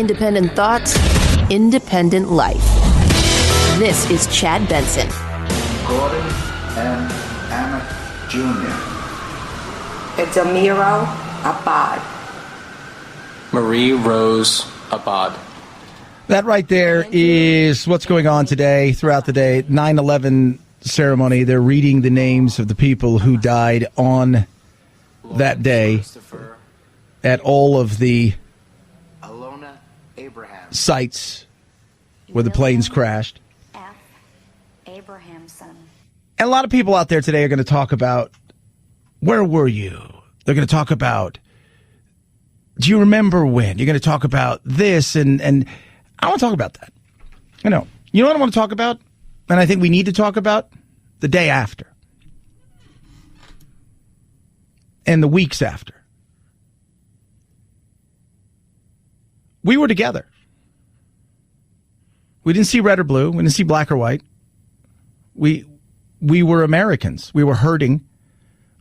Independent thoughts, independent life. This is Chad Benson. Gordon M. Emmett Jr. Edamiro Abad. Marie Rose Abad. That right there is what's going on today, throughout the day. 9/11 ceremony. They're reading the names of the people who died on that day at all of the sites where the planes crashed. F. Abrahamson. And a lot of people out there today are going to talk about, where were you? They're going to talk about, do you remember when? You're going to talk about this, and I want to talk about that. You know what I want to talk about? And I think we need to talk about the day after. And the weeks after. We were together. We didn't see red or blue. We didn't see black or white. We were Americans. We were hurting.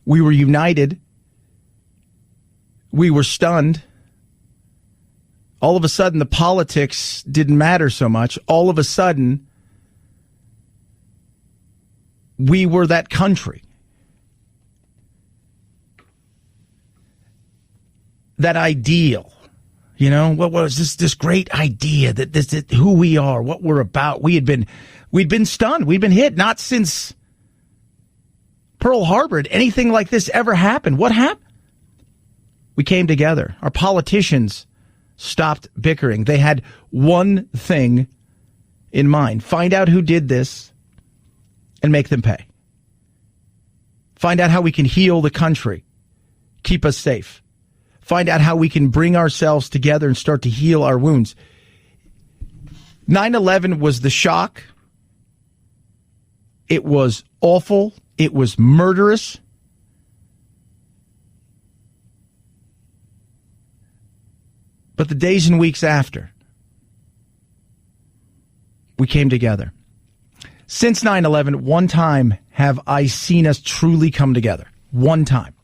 We were united. We were stunned. All of a sudden, the politics didn't matter so much. All of a sudden, we were that country. That ideal. You know, what was this great idea that this who we are, what we're about? We'd been stunned. We'd been hit. Not since Pearl Harbor had anything like this ever happened. What happened? We came together. Our politicians stopped bickering. They had one thing in mind: find out who did this and make them pay. Find out how we can heal the country, keep us safe. Find out how we can bring ourselves together and start to heal our wounds. 9/11 was the shock. It was awful. It was murderous. But the days and weeks after, we came together. Since 9/11, one time have I seen us truly come together. One time.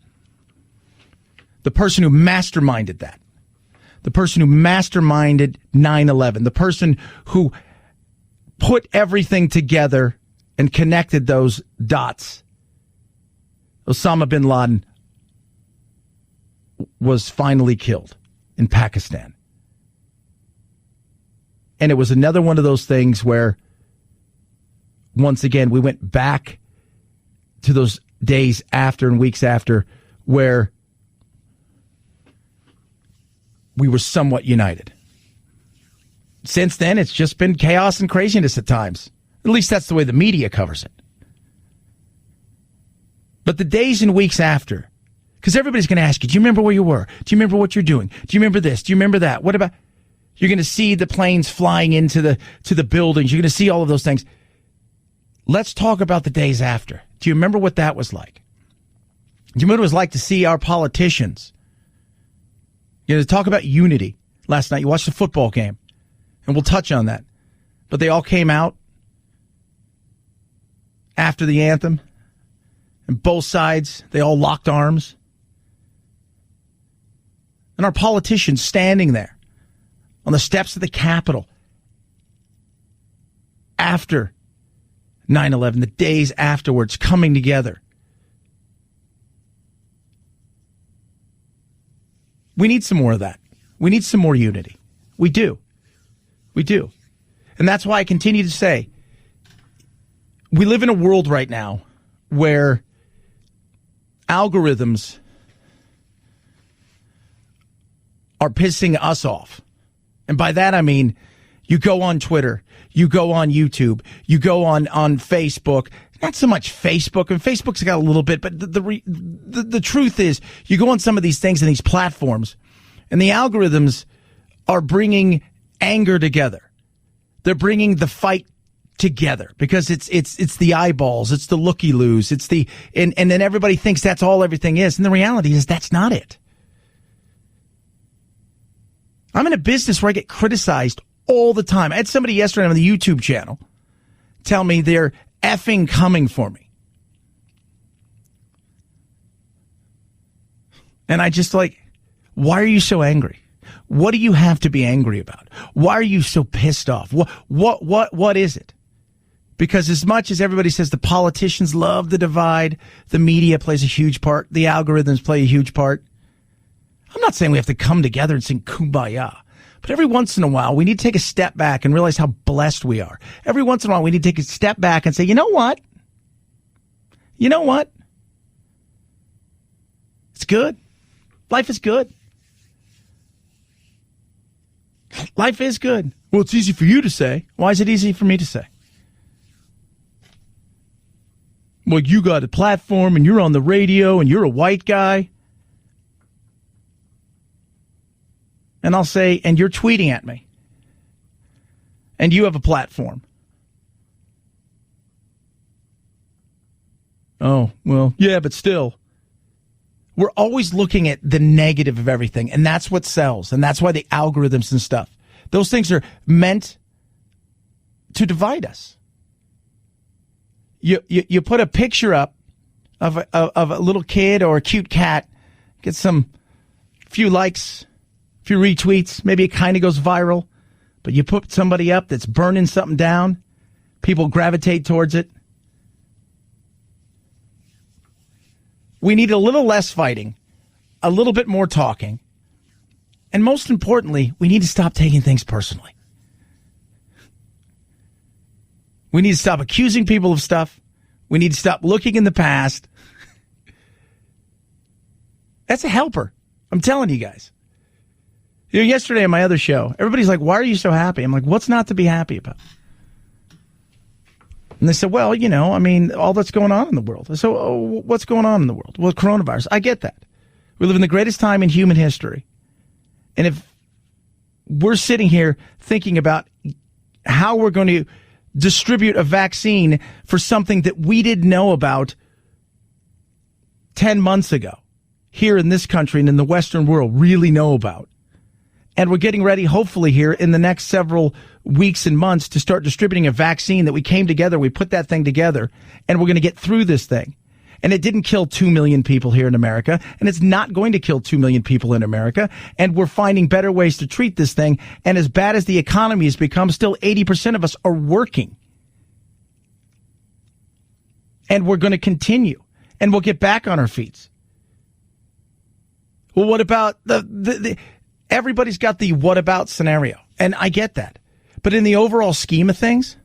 The person who masterminded that. The person who masterminded 9/11. The person who put everything together and connected those dots. Osama bin Laden was finally killed in Pakistan. And it was another one of those things where, once again, we went back to those days after and weeks after where we were somewhat united. Since then, it's just been chaos and craziness at times. At least that's the way the media covers it. But the days and weeks after, because everybody's going to ask you, do you remember where you were? Do you remember what you're doing? Do you remember this? Do you remember that? What about? You're going to see the planes flying into the buildings. You're going to see all of those things. Let's talk about the days after. Do you remember what that was like? Do you remember what it was like to see our politicians? You know, to talk about unity last night. You watched the football game, and we'll touch on that. But they all came out after the anthem, and both sides, they all locked arms. And our politicians standing there on the steps of the Capitol after 9/11, the days afterwards, coming together. We need some more of that. We need some more unity. We do. We do. And that's why I continue to say, we live in a world right now where algorithms are pissing us off. And by that I mean, you go on Twitter, you go on YouTube, you go on Facebook. Not so much Facebook, and Facebook's got a little bit, but the truth is, you go on some of these things and these platforms, and the algorithms are bringing anger together. They're bringing the fight together because it's the eyeballs, it's the looky-loos, it's the and then everybody thinks that's all everything is, and the reality is that's not it. I'm in a business where I get criticized all the time. I had somebody yesterday on the YouTube channel tell me they're effing coming for me. And I just why are you so angry? What do you have to be angry about? Why are you so pissed off? What is it? Because as much as everybody says the politicians love the divide, the media plays a huge part, the algorithms play a huge part. I'm not saying we have to come together and sing Kumbaya, but every once in a while we need to take a step back and realize how blessed we are. Every once in a while we need to take a step back and say, you know what? You know what? It's good. Life is good. Life is good. Well, it's easy for you to say. Why is it easy for me to say? Well, you got a platform and you're on the radio and you're a white guy. And I'll say, and you're tweeting at me. And you have a platform. Oh, well, yeah, but still. We're always looking at the negative of everything, and that's what sells, and that's why the algorithms and stuff, those things are meant to divide us. You put a picture up of a little kid or a cute cat, get some few likes, few retweets, maybe it kind of goes viral, but you put somebody up that's burning something down, people gravitate towards it. We need a little less fighting, a little bit more talking, and most importantly, we need to stop taking things personally. We need to stop accusing people of stuff. We need to stop looking in the past. That's a helper. I'm telling you guys. You know, yesterday on my other show, everybody's like, why are you so happy? I'm like, what's not to be happy about? And they said, well, you know, I mean, all that's going on in the world. So what's going on in the world? Well, coronavirus. I get that. We live in the greatest time in human history. And if we're sitting here thinking about how we're going to distribute a vaccine for something that we didn't know about 10 months ago here in this country and in the Western world really know about. And we're getting ready, hopefully, here in the next several weeks and months to start distributing a vaccine that we came together, we put that thing together, and we're going to get through this thing. And it didn't kill 2 million people here in America, and it's not going to kill 2 million people in America. And we're finding better ways to treat this thing. And as bad as the economy has become, still 80% of us are working. And we're going to continue. And we'll get back on our feet. Well, what about the everybody's got the what about scenario, and I get that. But in the overall scheme of things,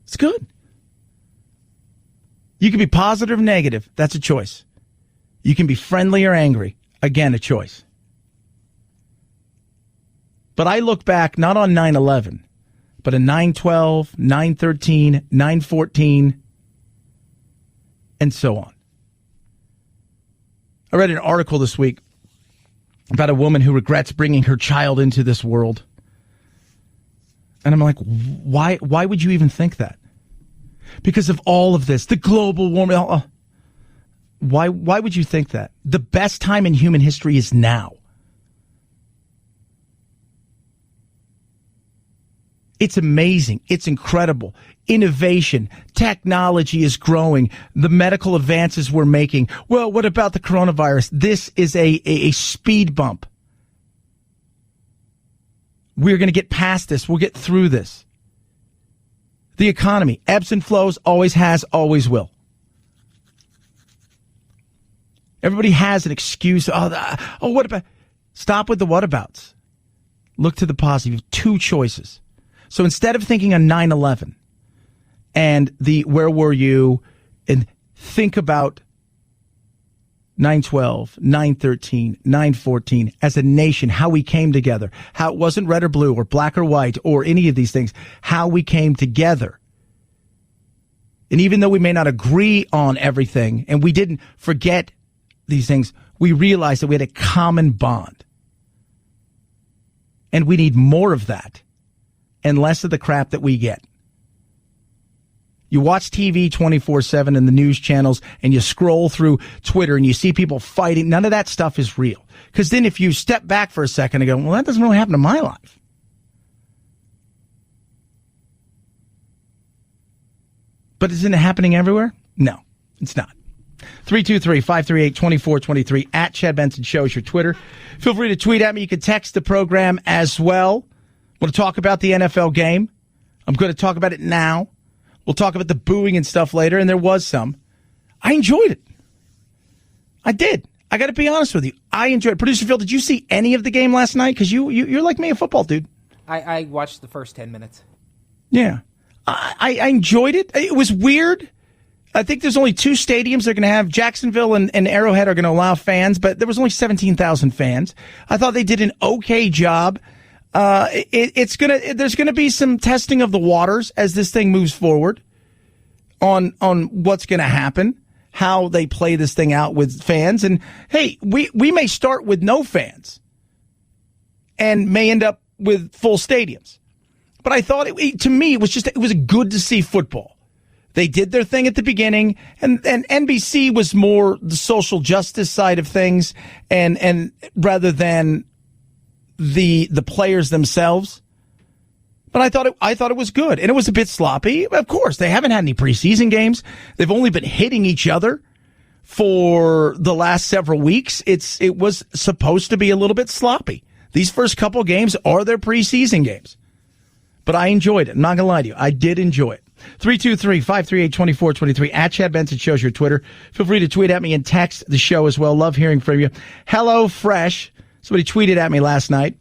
it's good. You can be positive or negative. That's a choice. You can be friendly or angry. Again, a choice. But I look back not on 9/11, but in 9/12, 9/13, 9/14, and so on. I read an article this week about a woman who regrets bringing her child into this world. And I'm like, why would you even think that? Because of all of this, the global warming. Why would you think that? The best time in human history is now. It's amazing. It's incredible. Innovation, technology is growing. The medical advances we're making. Well, what about the coronavirus? This is a speed bump. We're going to get past this. We'll get through this. The economy, ebbs and flows, always has, always will. Everybody has an excuse. What about? Stop with the whatabouts. Look to the positive. Two choices. So instead of thinking on 9/11 and the where were you, and think about 9/12, 9/13, 9/14 as a nation, how we came together, how it wasn't red or blue or black or white or any of these things, how we came together. And even though we may not agree on everything and we didn't forget these things, we realized that we had a common bond. And we need more of that and less of the crap that we get. You watch TV 24/7 in the news channels and you scroll through Twitter and you see people fighting. None of that stuff is real. Because then if you step back for a second and go, well, that doesn't really happen in my life. But isn't it happening everywhere? No, it's not. 323-538-2423 at Chad Benson Show is your Twitter. Feel free to tweet at me. You can text the program as well. Want to talk about the NFL game? I'm going to talk about it now. We'll talk about the booing and stuff later, and there was some. I enjoyed it. I did. I got to be honest with you. I enjoyed it. Producer Phil, did you see any of the game last night? Because you're like me, a football dude. I watched the first 10 minutes. Yeah. I enjoyed it. It was weird. I think there's only two stadiums they're going to have. Jacksonville and Arrowhead are going to allow fans, but there was only 17,000 fans. I thought they did an okay job. There's going to be some testing of the waters as this thing moves forward on what's going to happen, how they play this thing out with fans. And hey, we may start with no fans and may end up with full stadiums. But I thought to me, it was good to see football. They did their thing at the beginning, and NBC was more the social justice side of things, and rather than the players themselves. But I thought it was good, and it was a bit sloppy. Of course, they haven't had any preseason games. They've only been hitting each other for the last several weeks. It was supposed to be a little bit sloppy. These first couple games are their preseason games. But I enjoyed it. I'm not going to lie to you. I did enjoy it. 323-538-2423 at Chad Benson shows your Twitter. Feel free to tweet at me and text the show as well. Love hearing from you. Hello Fresh. Somebody tweeted at me last night.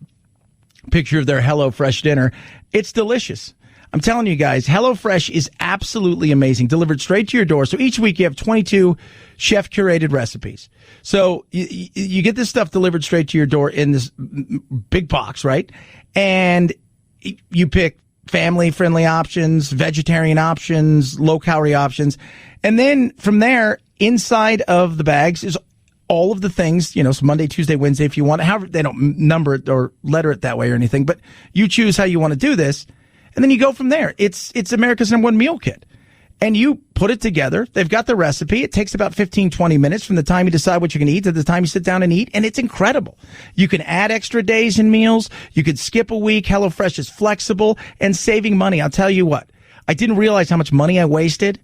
Picture of their Hello Fresh dinner. It's delicious. I'm telling you guys, HelloFresh is absolutely amazing. Delivered straight to your door. So each week you have 22 chef-curated recipes. So you get this stuff delivered straight to your door in this big box, right? And you pick family-friendly options, vegetarian options, low-calorie options. And then from there, inside of the bags is all of the things, so Monday, Tuesday, Wednesday, if you want. However, they don't number it or letter it that way or anything, but you choose how you want to do this. And then you go from there. It's America's #1 meal kit. And you put it together. They've got the recipe. It takes about 15, 20 minutes from the time you decide what you're going to eat to the time you sit down and eat. And it's incredible. You can add extra days in meals. You could skip a week. HelloFresh is flexible and saving money. I'll tell you what. I didn't realize how much money I wasted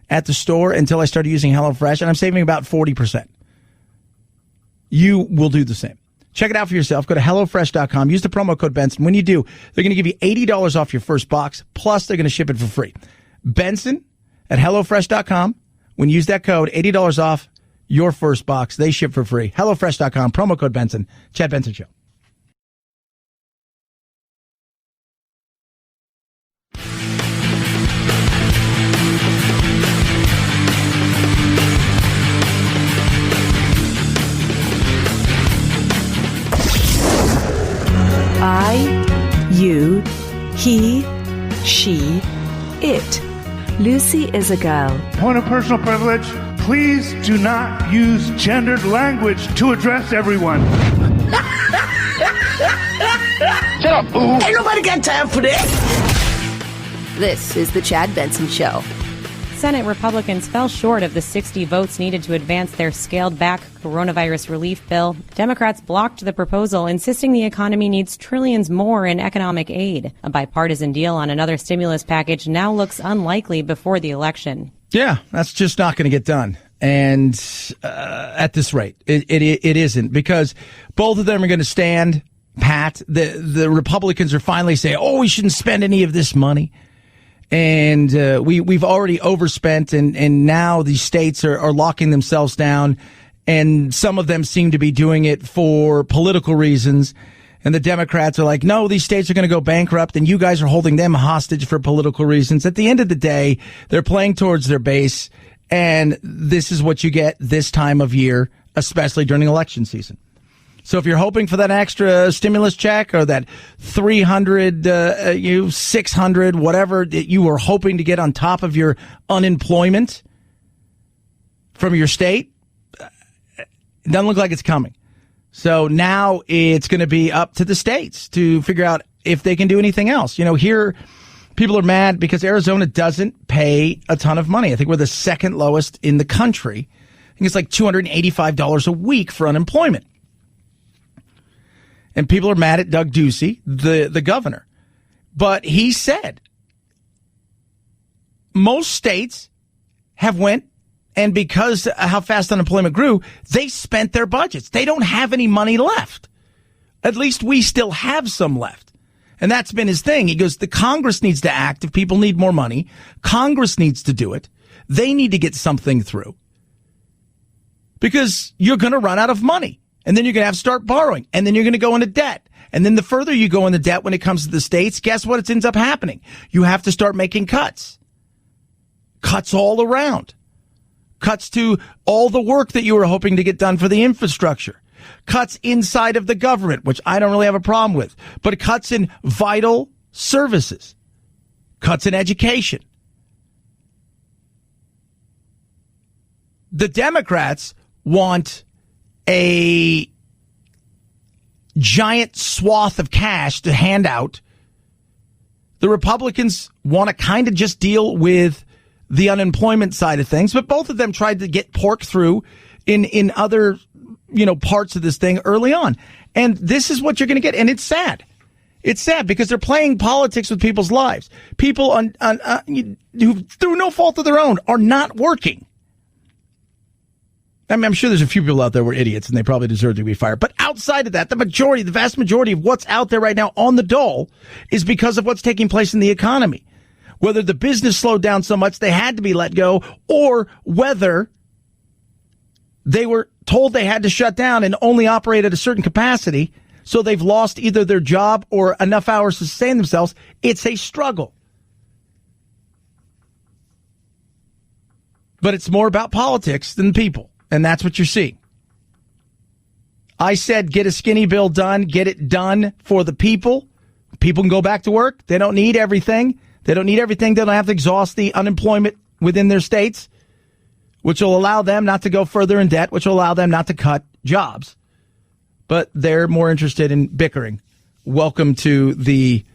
at the store until I started using HelloFresh, and I'm saving about 40%. You will do the same. Check it out for yourself. Go to HelloFresh.com. Use the promo code Benson. When you do, they're going to give you $80 off your first box, plus they're going to ship it for free. Benson at HelloFresh.com. When you use that code, $80 off your first box. They ship for free. HelloFresh.com. Promo code Benson. Chad Benson Show. I, you, he, she, it. Lucy is a girl. Point of personal privilege, please do not use gendered language to address everyone. Shut up, boo! Ain't nobody got time for this! This is the Chad Benson Show. Senate Republicans fell short of the 60 votes needed to advance their scaled-back coronavirus relief bill. Democrats blocked the proposal, insisting the economy needs trillions more in economic aid. A bipartisan deal on another stimulus package now looks unlikely before the election. Yeah, that's just not going to get done. And at this rate, it isn't, because both of them are going to stand pat. The Republicans are finally saying, we shouldn't spend any of this money. And we've already overspent, and now these states are locking themselves down, and some of them seem to be doing it for political reasons. And the Democrats are like, no, these states are going to go bankrupt, and you guys are holding them hostage for political reasons. At the end of the day, they're playing towards their base, and this is what you get this time of year, especially during election season. So if you're hoping for that extra stimulus check or that 300, 600, whatever that you were hoping to get on top of your unemployment from your state, it doesn't look like it's coming. So now it's going to be up to the states to figure out if they can do anything else. Here people are mad because Arizona doesn't pay a ton of money. I think we're the second lowest in the country. I think it's like $285 a week for unemployment. And people are mad at Doug Ducey, the governor. But he said most states have went And because how fast unemployment grew, they spent their budgets. They don't have any money left. At least we still have some left. And that's been his thing. He goes, the Congress needs to act if people need more money. Congress needs to do it. They need to get something through. Because you're going to run out of money. And then you're going to have to start borrowing. And then you're going to go into debt. And then the further you go into debt when it comes to the states, guess what? It ends up happening. You have to start making cuts. Cuts all around. Cuts to all the work that you were hoping to get done for the infrastructure. Cuts inside of the government, which I don't really have a problem with. But cuts in vital services. Cuts in education. The Democrats want a giant swath of cash to hand out. The Republicans want to kind of just deal with the unemployment side of things, but both of them tried to get pork through in other, parts of this thing early on. And this is what you're going to get. And it's sad. It's sad because they're playing politics with people's lives. People who, through no fault of their own, are not working. I mean, I'm sure there's a few people out there who are idiots and they probably deserve to be fired. But outside of that, the vast majority of what's out there right now on the dole is because of what's taking place in the economy. Whether the business slowed down so much they had to be let go, or whether they were told they had to shut down and only operate at a certain capacity, so they've lost either their job or enough hours to sustain themselves. It's a struggle. But it's more about politics than people, and that's what you're seeing. I said get a skinny bill done, get it done for the people. People can go back to work. They don't need everything. They don't need everything. They don't have to exhaust the unemployment within their states, which will allow them not to go further in debt, which will allow them not to cut jobs. But they're more interested in bickering. Welcome to the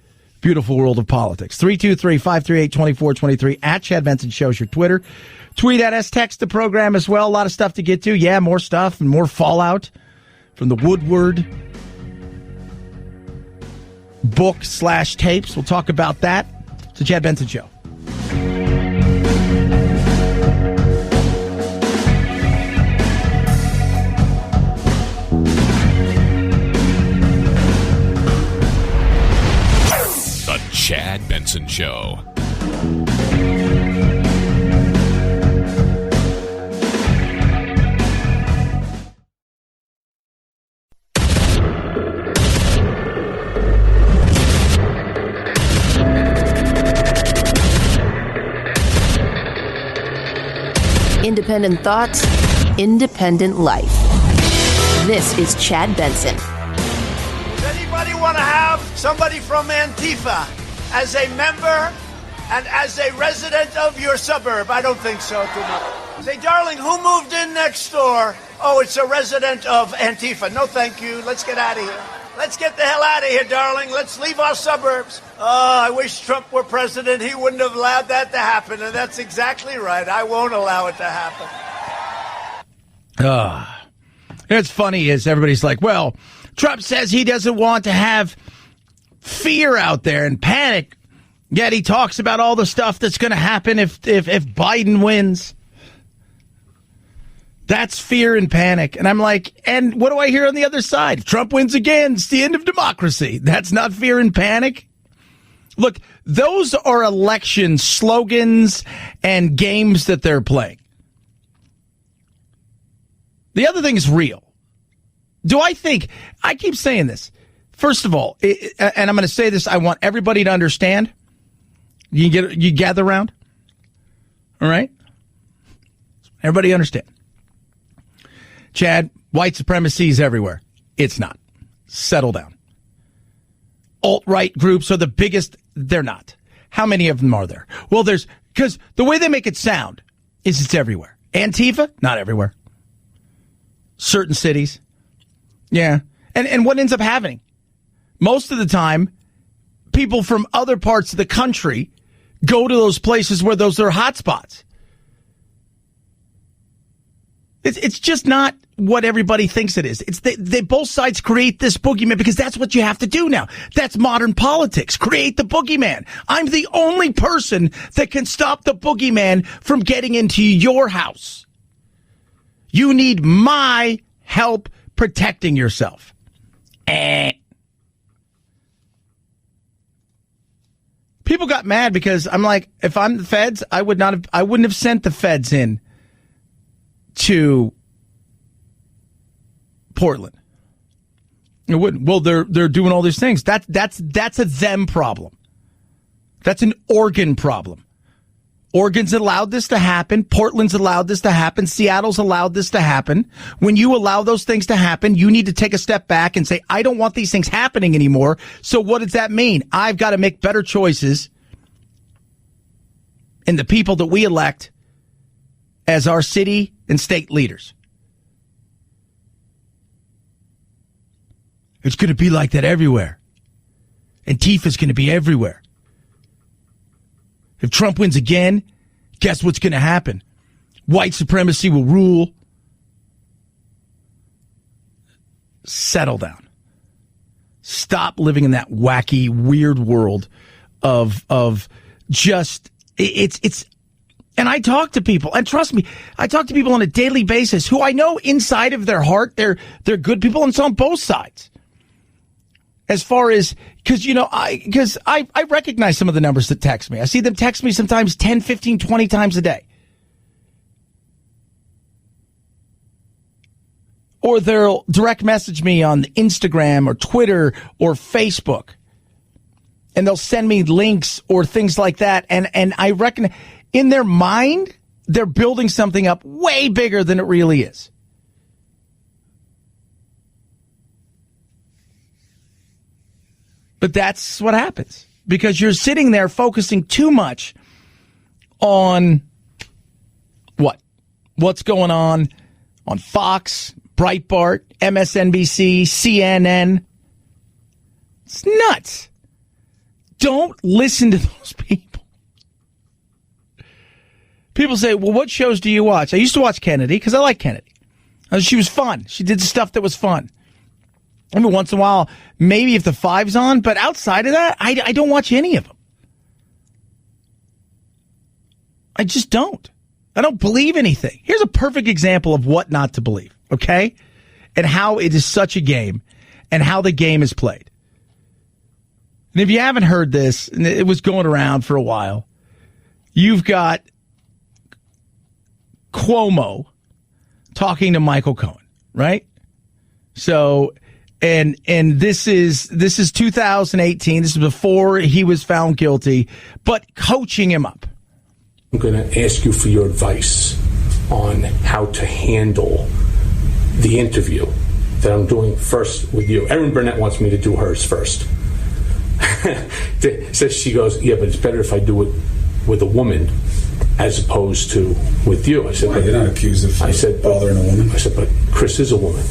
beautiful world of politics. 323-538-2423 at Chad Benson Show's your Twitter. Tweet at us, text the program as well. A lot of stuff to get to. Yeah, more stuff and more fallout from the Woodward book/tapes. We'll talk about that. It's the Chad Benson Show. The Chad Benson Show. Independent thoughts, independent life. This is Chad Benson. Does anybody want to have somebody from Antifa as a member and as a resident of your suburb? I don't think so too much. Say, darling, who moved in next door? Oh, it's a resident of Antifa. No, thank you. Let's get out of here. Let's get the hell out of here, darling. Let's leave our suburbs. Oh, I wish Trump were president. He wouldn't have allowed that to happen. And that's exactly right. I won't allow it to happen. It's funny is everybody's like, well, Trump says he doesn't want to have fear out there and panic. Yet he talks about all the stuff that's going to happen if Biden wins. That's fear and panic. And I'm like, and what do I hear on the other side? If Trump wins again, it's the end of democracy. That's not fear and panic. Look, those are election slogans and games that they're playing. The other thing is real. Do I think, I keep saying this. First of all, and I'm going to say this, I want everybody to understand. You gather around. All right? Everybody understand. Chad, white supremacy is everywhere. It's not. Settle down. Alt-right groups are the biggest. They're not. How many of them are there? Well, because the way they make it sound is it's everywhere. Antifa, not everywhere. Certain cities. Yeah. And what ends up happening? Most of the time, people from other parts of the country go to those places where those are hot spots. It's just not what everybody thinks it is. It's they both sides create this boogeyman because that's what you have to do now. That's modern politics. Create the boogeyman. I'm the only person that can stop the boogeyman from getting into your house. You need my help protecting yourself. People got mad because I'm like, if I'm the feds, I wouldn't have sent the feds in to Portland. It wouldn't. Well, they're doing all these things. That's a them problem. That's an Oregon problem. Oregon's allowed this to happen. Portland's allowed this to happen. Seattle's allowed this to happen. When you allow those things to happen, you need to take a step back and say, I don't want these things happening anymore. So what does that mean? I've got to make better choices in the people that we elect as our city and state leaders. It's going to be like that everywhere. Antifa's going to be everywhere. If Trump wins again, guess what's going to happen? White supremacy will rule. Settle down. Stop living in that wacky, weird world of just it's. And I talk to people, and trust me, I talk to people on a daily basis who I know inside of their heart they're good people, and it's on both sides. As far as, because I recognize some of the numbers that text me. I see them text me sometimes 10, 15, 20 times a day. Or they'll direct message me on Instagram or Twitter or Facebook. And they'll send me links or things like that. And I reckon in their mind, they're building something up way bigger than it really is. But that's what happens because you're sitting there focusing too much on what's going on Fox, Breitbart, MSNBC, CNN. It's nuts. Don't listen to those people. People say, well, what shows do you watch? I used to watch Kennedy because I like Kennedy. She was fun. She did stuff that was fun. I mean, once in a while, maybe if the Five's on, but outside of that, I don't watch any of them. I just don't. I don't believe anything. Here's a perfect example of what not to believe, okay? And how it is such a game and how the game is played. And if you haven't heard this, and it was going around for a while, you've got Cuomo talking to Michael Cohen, right? So... And this is 2018. This is before he was found guilty, but coaching him up. I'm going to ask you for your advice on how to handle the interview that I'm doing first with you. Erin Burnett wants me to do hers first. So she goes, yeah, but it's better if I do it with a woman as opposed to with you. I said, well, you're not accused of bothering a woman. I said, but Chris is a woman.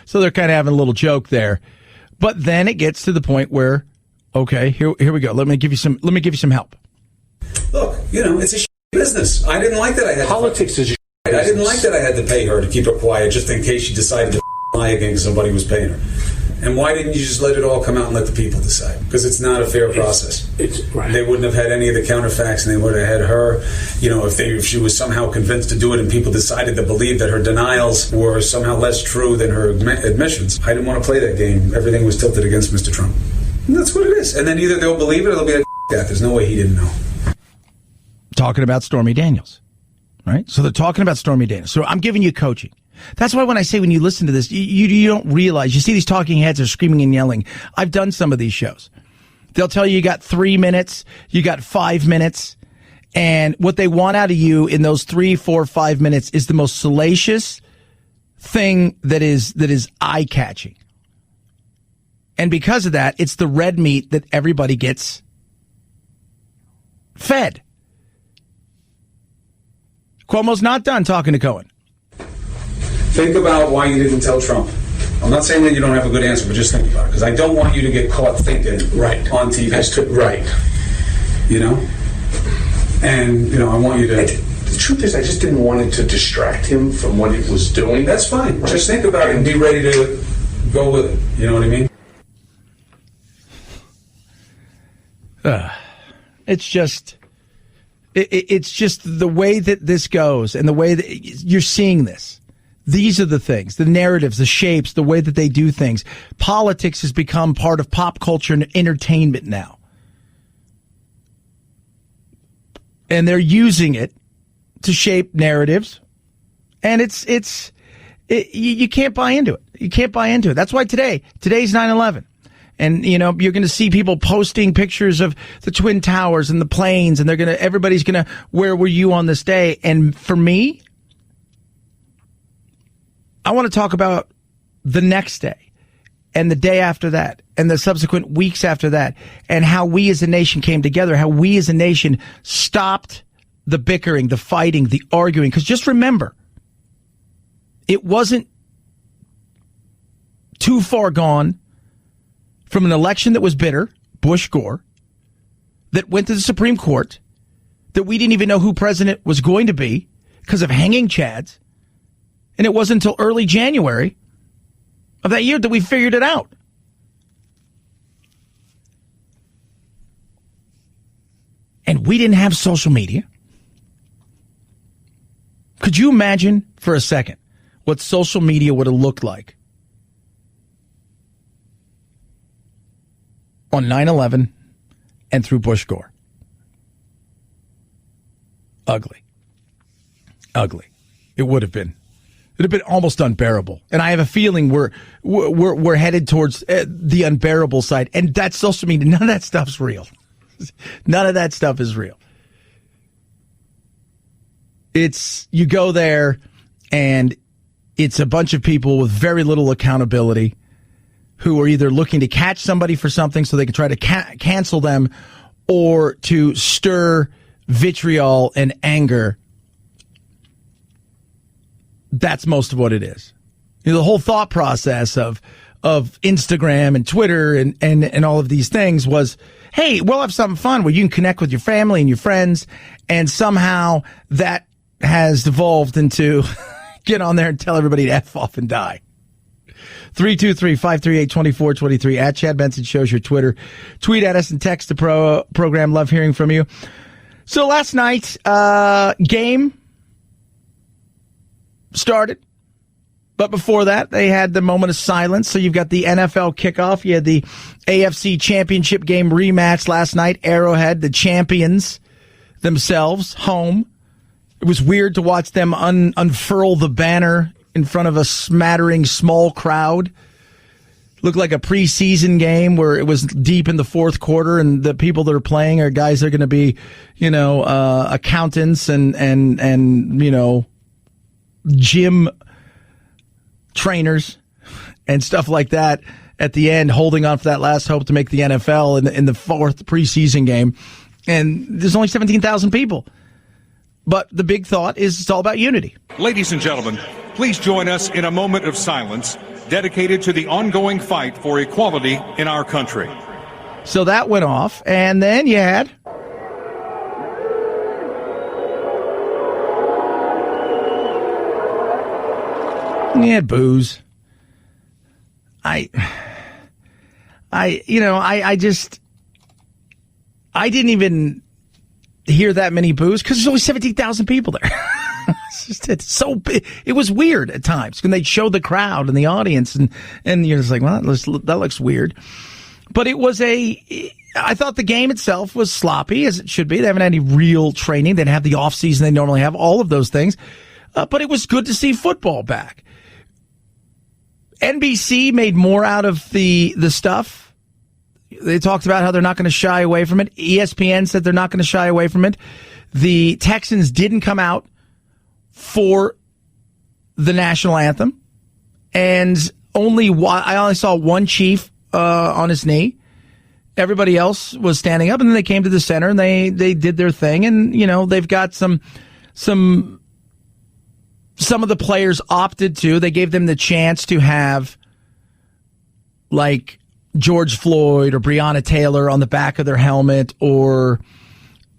So they're kind of having a little joke there, but then it gets to the point where, okay, here we go. Let me give you some help. Look, it's a business. I didn't like that I had politics is. I didn't like that I had to pay her to keep her quiet just in case she decided to lie again because somebody was paying her. And why didn't you just let it all come out and let the people decide? Because it's not a fair process. It's right. They wouldn't have had any of the counterfacts, and they would have had her. If she was somehow convinced to do it, and people decided to believe that her denials were somehow less true than her admissions. I didn't want to play that game. Everything was tilted against Mr. Trump. And that's what it is. And then either they'll believe it or they'll be like, that. There's no way he didn't know. Talking about Stormy Daniels, right? So they're talking about Stormy Daniels. So I'm giving you coaching. That's why when I say when you listen to this, you don't realize. You see these talking heads are screaming and yelling. I've done some of these shows. They'll tell you got 3 minutes, you got 5 minutes, and what they want out of you in those 3, 4, 5 minutes is the most salacious thing that is eye-catching. And because of that, it's the red meat that everybody gets fed. Cuomo's not done talking to Cohen. Think about why you didn't tell Trump. I'm not saying that you don't have a good answer, but just think about it. Because I don't want you to get caught thinking on TV. Right. And, I want you to... The truth is, I just didn't want it to distract him from what he was doing. That's fine. Right. Just think about it and be ready to go with it. You know what I mean? It's just the way that this goes and the way that you're seeing this. These are the things, the narratives, the shapes, the way that they do things. Politics has become part of pop culture and entertainment now. And they're using it to shape narratives. And you can't buy into it. You can't buy into it. That's why today's 9/11. And, you're going to see people posting pictures of the Twin Towers and the planes, and everybody's going to, where were you on this day? And for me, I want to talk about the next day and the day after that and the subsequent weeks after that and how we as a nation came together, how we as a nation stopped the bickering, the fighting, the arguing. Because just remember, it wasn't too far gone from an election that was bitter, Bush-Gore, that went to the Supreme Court, that we didn't even know who president was going to be because of hanging chads. And it wasn't until early January of that year that we figured it out. And we didn't have social media. Could you imagine for a second what social media would have looked like on 9/11 and through Bush-Gore? Ugly. Ugly. It would have been. It would have been almost unbearable. And I have a feeling we're headed towards the unbearable side. And that's social media. None of that stuff's real. None of that stuff is real. You go there and it's a bunch of people with very little accountability who are either looking to catch somebody for something so they can try to cancel them or to stir vitriol and anger. That's most of what it is. The whole thought process of Instagram and Twitter and all of these things was, hey, we'll have something fun where you can connect with your family and your friends, and somehow that has devolved into get on there and tell everybody to F off and die. 323-538-2423 at Chad Benson shows your Twitter. Tweet at us and text the program. Love hearing from you. So last night, game started. But before that, they had the moment of silence. So you've got the NFL kickoff. You had the AFC Championship game rematch last night. Arrowhead, the champions themselves, home. It was weird to watch them unfurl the banner in front of a smattering small crowd. Looked like a preseason game where it was deep in the fourth quarter, and the people that are playing are guys that are going to be, accountants and gym trainers and stuff like that at the end, holding on for that last hope to make the NFL in the fourth preseason game. And there's only 17,000 people. But the big thought is it's all about unity. Ladies and gentlemen, please join us in a moment of silence dedicated to the ongoing fight for equality in our country. So that went off, and then you had booze. I didn't even hear that many boos because there's only 17,000 people there. It's so big. It was weird at times when they'd show the crowd and the audience, and you're just like, well, that looks weird. But it was I thought the game itself was sloppy, as it should be. They haven't had any real training. They didn't have the off season they normally have, all of those things. But it was good to see football back. NBC made more out of the stuff. They talked about how they're not going to shy away from it. ESPN said they're not going to shy away from it. The Texans didn't come out for the national anthem, and I only saw one chief on his knee. Everybody else was standing up, and then they came to the center and they did their thing. And they've got some of the players opted to. They gave them the chance to have like George Floyd or Breonna Taylor on the back of their helmet, or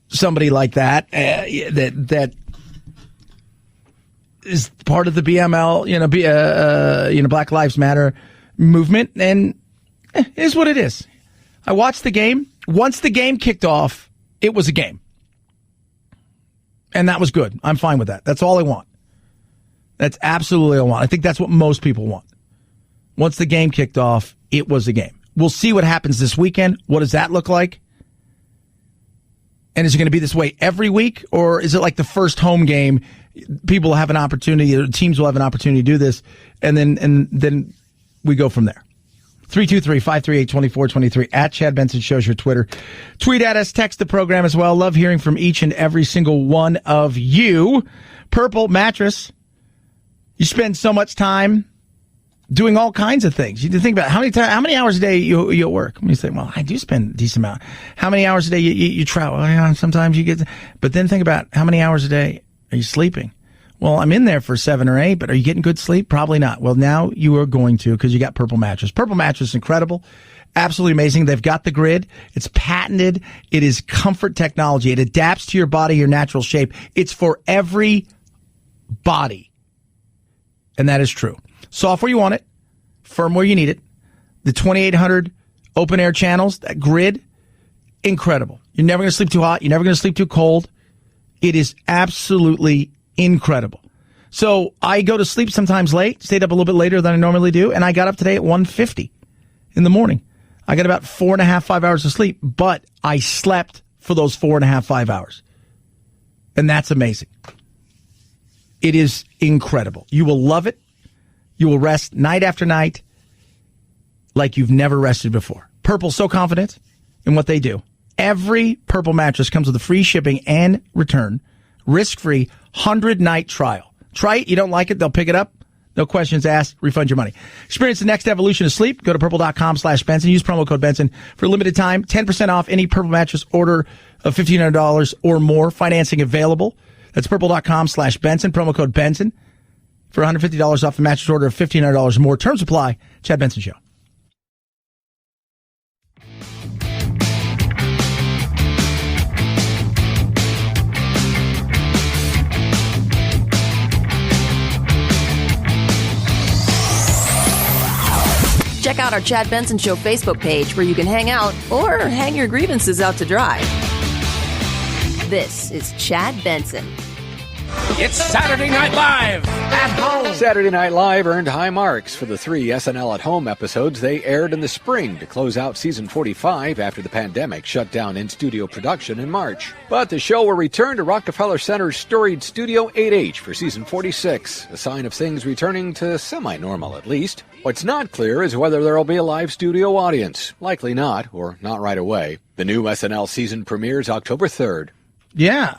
somebody like that that is part of the BML, Black Lives Matter movement, and it is what it is. I watched the game. Once the game kicked off, it was a game. And that was good. I'm fine with that. That's all I want. That's absolutely all I want. I think that's what most people want. Once the game kicked off, it was a game. We'll see what happens this weekend. What does that look like? And is it going to be this way every week? Or is it like the first home game, people have an opportunity, teams will have an opportunity to do this, and then we go from there. 323-538-2423 at Chad Benson Shows your Twitter. Tweet at us, text the program as well. Love hearing from each and every single one of you. Purple Mattress. You spend so much time doing all kinds of things. You think about how many hours a day you work. And you say, well, I do spend a decent amount. How many hours a day you travel? Yeah, sometimes you get, but then think about how many hours a day are you sleeping? Well, I'm in there for 7 or 8, but are you getting good sleep? Probably not. Well, now you are going to because you got Purple Mattress. Purple Mattress is incredible. Absolutely amazing. They've got the grid. It's patented. It is comfort technology. It adapts to your body, your natural shape. It's for every body. And that is true. Soft where you want it, firm where you need it. The 2800 open air channels, that grid, incredible. You're never going to sleep too hot. You're never going to sleep too cold. It is absolutely incredible. So I go to sleep sometimes late, stayed up a little bit later than I normally do, and I got up today at 1:50 in the morning. I got about 4.5, 5 hours of sleep, but I slept for those 4.5, 5 hours. And that's amazing. It is incredible. You will love it. You will rest night after night like you've never rested before. Purple's so confident in what they do. Every Purple mattress comes with a free shipping and return, risk-free 100-night trial. Try it. You don't like it, they'll pick it up. No questions asked. Refund your money. Experience the next evolution of sleep. Go to purple.com/Benson. Use promo code Benson for a limited time. 10% off any Purple mattress order of $1,500 or more. Financing available. That's purple.com/Benson. Promo code Benson for $150 off the mattress order of $1,500 or more. Terms apply. Chad Benson Show. Check out our Chad Benson Show Facebook page where you can hang out or hang your grievances out to dry. This is Chad Benson. It's Saturday Night Live at home. Saturday Night Live earned high marks for the 3 SNL at Home episodes they aired in the spring to close out season 45 after the pandemic shut down in-studio production in March. But the show will return to Rockefeller Center's storied Studio 8H for season 46, a sign of things returning to semi-normal at least. What's not clear is whether there will be a live studio audience. Likely not, or not right away. The new SNL season premieres October 3rd. Yeah,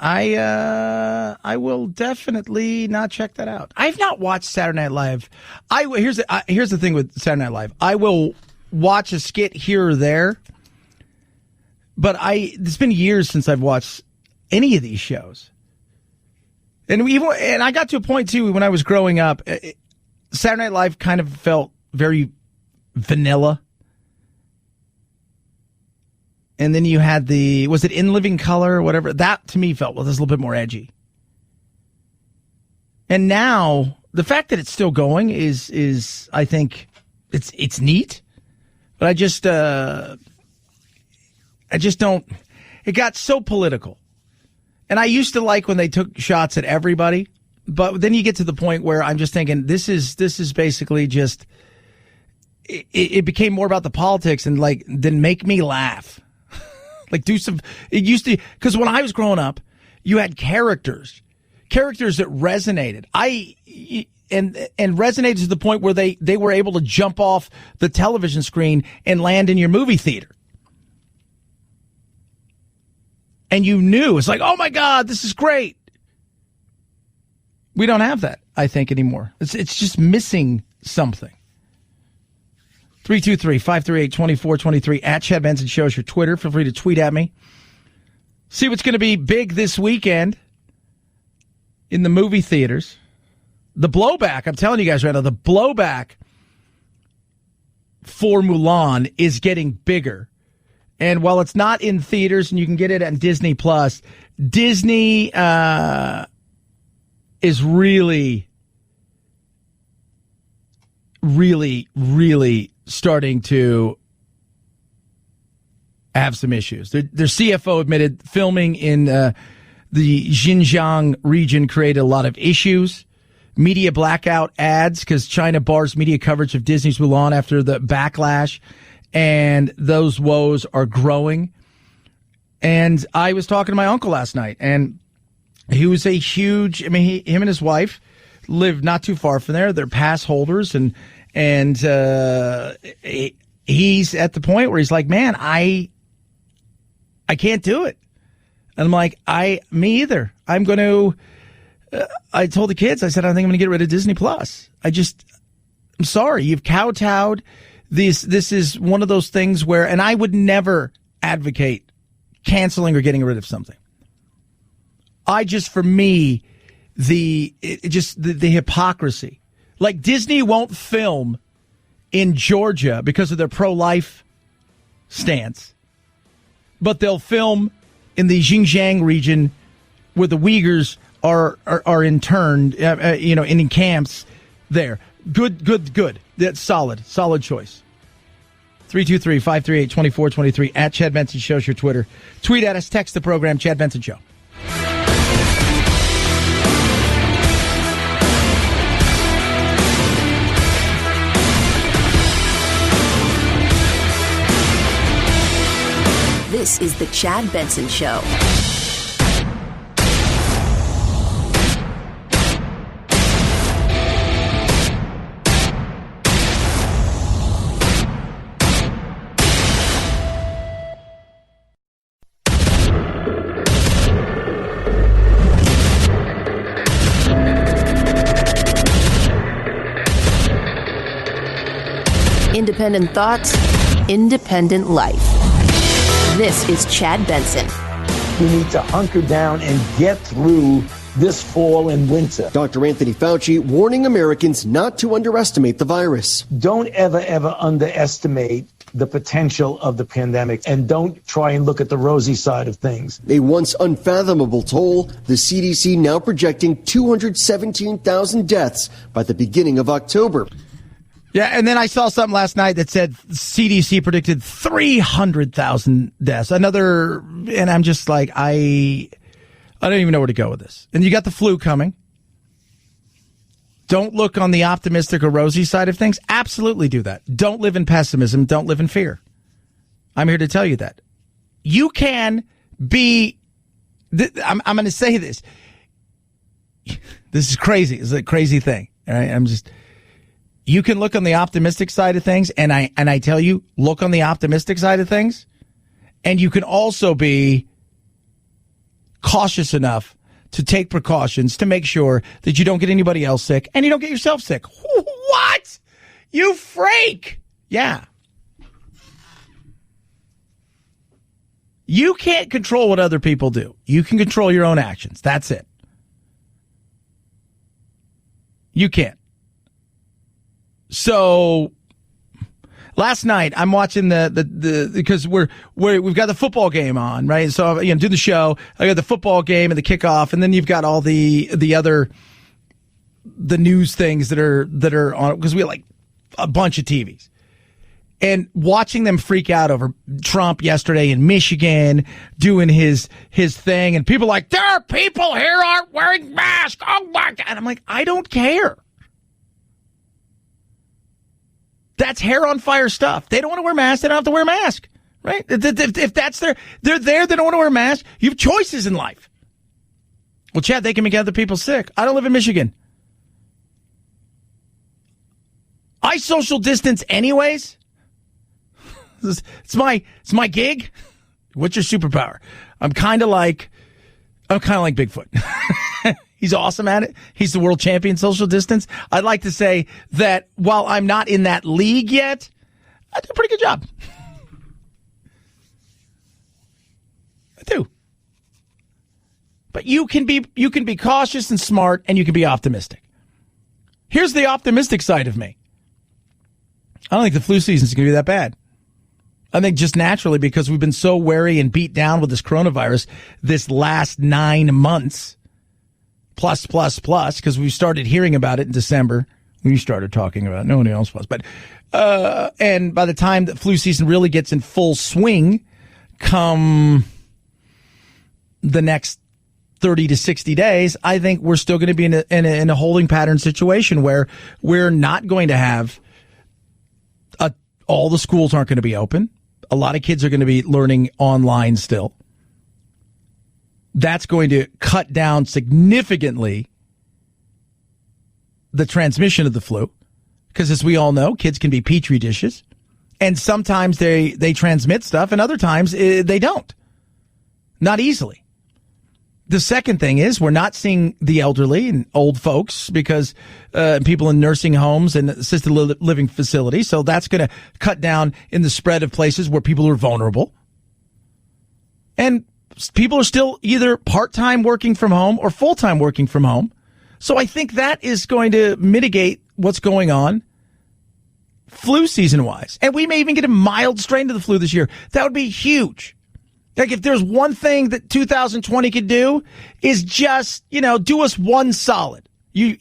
I will definitely not check that out. I've not watched Saturday Night Live. Here's the thing with Saturday Night Live. I will watch a skit here or there, but it's been years since I've watched any of these shows. And I got to a point too when I was growing up, Saturday Night Live kind of felt very vanilla. And then you had was it In Living Color or whatever? That to me felt, well, that's a little bit more edgy. And now the fact that it's still going is I think it's neat. But I just don't, it got so political. And I used to like when they took shots at everybody, but then you get to the point where I'm just thinking this is basically just, it became more about the politics and then make me laugh. It used to, because when I was growing up, you had characters that resonated. And resonated to the point where they were able to jump off the television screen and land in your movie theater. And you knew, it's like, oh my God, this is great. We don't have that, I think, anymore. It's just missing something. 323-538-2423 at Chad Benson Shows your Twitter. Feel free to tweet at me. See what's going to be big this weekend in the movie theaters. The blowback, I'm telling you guys right now, the blowback for Mulan is getting bigger. And while it's not in theaters and you can get it on Disney Plus, Disney is really starting to have some issues. Their CFO admitted filming in the Xinjiang region created a lot of issues. Media blackout ads because China bars media coverage of Disney's Mulan after the backlash, and those woes are growing. And I was talking to my uncle last night, and he was a huge, him and his wife live not too far from there. They're pass holders, and he's at the point where he's like, man, I can't do it. And I'm like, me either. I'm going to, I told the kids, I said, I think I'm going to get rid of Disney Plus. I'm sorry. You've kowtowed. This is one of those things where, and I would never advocate canceling or getting rid of something. For me, the hypocrisy. Like Disney won't film in Georgia because of their pro-life stance, but they'll film in the Xinjiang region where the Uyghurs are interned, in camps there. Good. That's solid choice. 323-538-2423 at Chad Benson Show's your Twitter. Tweet at us, text the program, Chad Benson Show. This is the Chad Benson Show. Independent thoughts, independent life. This is Chad Benson. We need to hunker down and get through this fall and winter. Dr. Anthony Fauci warning Americans not to underestimate the virus. Don't ever underestimate the potential of the pandemic, and don't try and look at the rosy side of things. A once unfathomable toll, the CDC now projecting 217,000 deaths by the beginning of October. Yeah, and then I saw something last night that said CDC predicted 300,000 deaths. And I'm just like, I don't even know where to go with this. And you got the flu coming. Don't look on the optimistic or rosy side of things. Absolutely do that. Don't live in pessimism. Don't live in fear. I'm here to tell you that. You can be, I'm going to say this. This is crazy. It's a crazy thing. All right? You can look on the optimistic side of things, and I tell you, look on the optimistic side of things, and you can also be cautious enough to take precautions to make sure that you don't get anybody else sick and you don't get yourself sick. What? You freak! Yeah. You can't control what other people do. You can control your own actions. That's it. You can't. So last night I'm watching the because we've got the football game on, right? So do the show. I got the football game and the kickoff, and then you've got all the news things that are on, because we have like a bunch of TVs. And watching them freak out over Trump yesterday in Michigan doing his thing, and people like, there are people here aren't wearing masks. Oh my God. And I'm like, I don't care. That's hair on fire stuff. They don't want to wear masks. They don't have to wear a mask, right? If that's they're there, they don't want to wear a mask. You have choices in life. Well, Chad, they can make other people sick. I don't live in Michigan. I social distance anyways. It's my gig. What's your superpower? I'm kind of like Bigfoot. He's awesome at it. He's the world champion social distance. I'd like to say that while I'm not in that league yet, I do a pretty good job. I do. But you can be cautious and smart, and you can be optimistic. Here's the optimistic side of me. I don't think the flu season is going to be that bad. I think just naturally, because we've been so wary and beat down with this coronavirus this last 9 months. Plus, because we started hearing about it in December. We started talking about it. Nobody else was. But, and by the time the flu season really gets in full swing, come the next 30 to 60 days, I think we're still going to be in a holding pattern situation where we're not going to have all the schools aren't going to be open. A lot of kids are going to be learning online still. That's going to cut down significantly the transmission of the flu, because as we all know, kids can be petri dishes, and sometimes they transmit stuff, and other times they don't. Not easily. The second thing is we're not seeing the elderly and old folks because people in nursing homes and assisted living facilities. So that's going to cut down in the spread of places where people are vulnerable. And people are still either part-time working from home or full-time working from home. So I think that is going to mitigate what's going on flu season-wise. And we may even get a mild strain of the flu this year. That would be huge. Like, if there's one thing that 2020 could do is just, do us one solid. You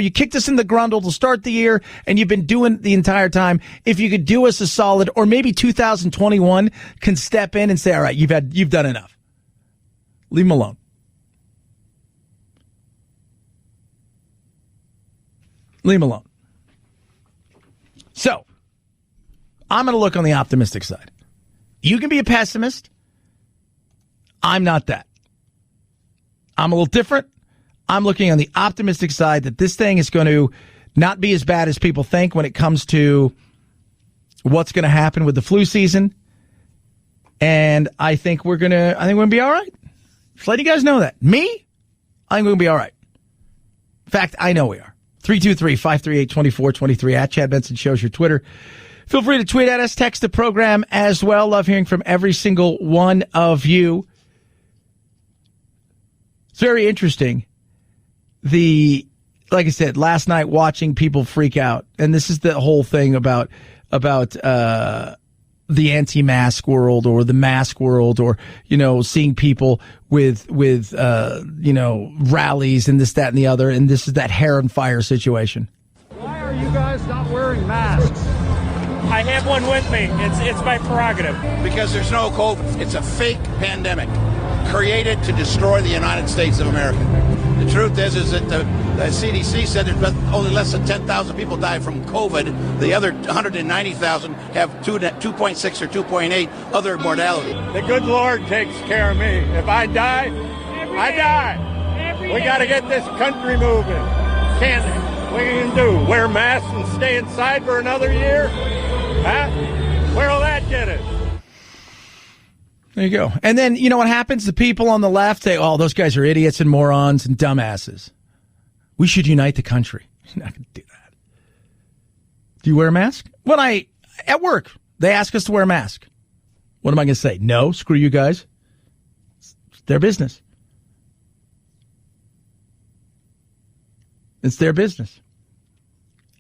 kicked us in the grundle to start the year, and you've been doing it the entire time. If you could do us a solid, or maybe 2021 can step in and say, all right, you've done enough. Leave them alone. Leave them alone. So, I'm going to look on the optimistic side. You can be a pessimist. I'm not that. I'm a little different. I'm looking on the optimistic side that this thing is going to not be as bad as people think when it comes to what's going to happen with the flu season. And I think we're going to be all right. Just letting you guys know that. Me? I think we're going to be all right. In fact, I know we are. 323-538-2423 at Chad Benson Show's your Twitter. Feel free to tweet at us, text the program as well. Love hearing from every single one of you. It's very interesting. Like I said, last night watching people freak out, and this is the whole thing about the anti-mask world or the mask world, or seeing people with rallies and this, that, and the other, and this is that hair and fire situation. Why are you guys not wearing masks? I have one with me. It's my prerogative. Because there's no COVID. It's a fake pandemic created to destroy the United States of America. The truth is that the CDC said that only less than 10,000 people died from COVID. The other 190,000 have 2.6 or 2.8 other mortality. The good Lord takes care of me. If I die, I die. We got to get this country moving. What are you going to do? Wear masks and stay inside for another year? Huh? Where'll that get us? There you go. And then, you know what happens? The people on the left say, oh, those guys are idiots and morons and dumbasses. We should unite the country. You're not going to do that. Do you wear a mask? At work, they ask us to wear a mask. What am I going to say? No, screw you guys. It's their business. It's their business.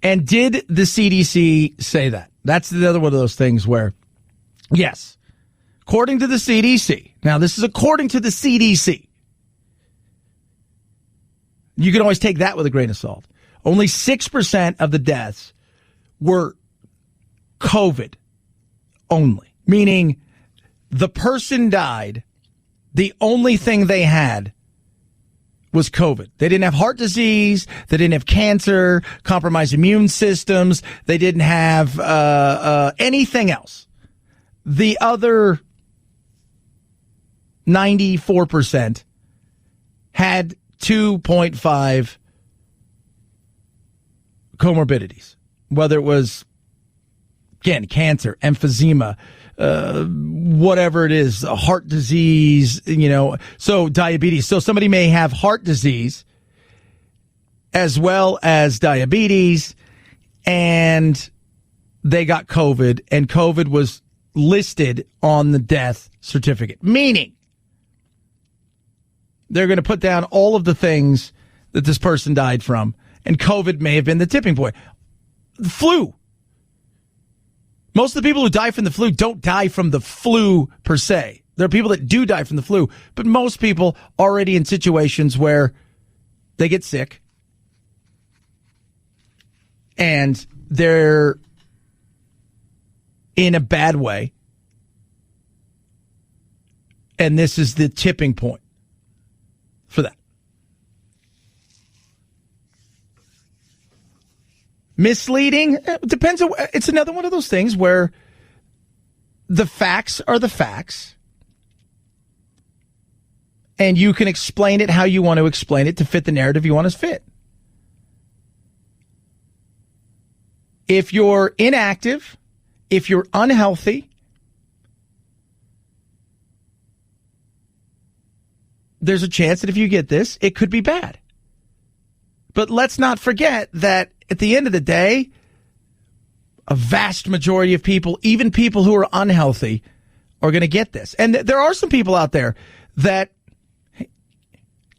And did the CDC say that? That's the other one of those things where, yes, according to the CDC. Now, this is according to the CDC. You can always take that with a grain of salt. Only 6% of the deaths were COVID only, meaning the person died, the only thing they had was COVID. They didn't have heart disease. They didn't have cancer, compromised immune systems. They didn't have anything else. The other 94% had 2.5 comorbidities, whether it was, again, cancer, emphysema, whatever it is, a heart disease, so diabetes. So somebody may have heart disease as well as diabetes, and they got COVID, and COVID was listed on the death certificate, meaning they're going to put down all of the things that this person died from, and COVID may have been the tipping point. The flu. Most of the people who die from the flu don't die from the flu per se. There are people that do die from the flu, but most people already in situations where they get sick and they're in a bad way. And this is the tipping point. for that. Misleading? It depends. It's another one of those things where the facts are the facts. And you can explain it how you want to explain it to fit the narrative you want to fit. If you're inactive, if you're unhealthy, there's a chance that if you get this, it could be bad. But let's not forget that at the end of the day, a vast majority of people, even people who are unhealthy, are going to get this. And there are some people out there that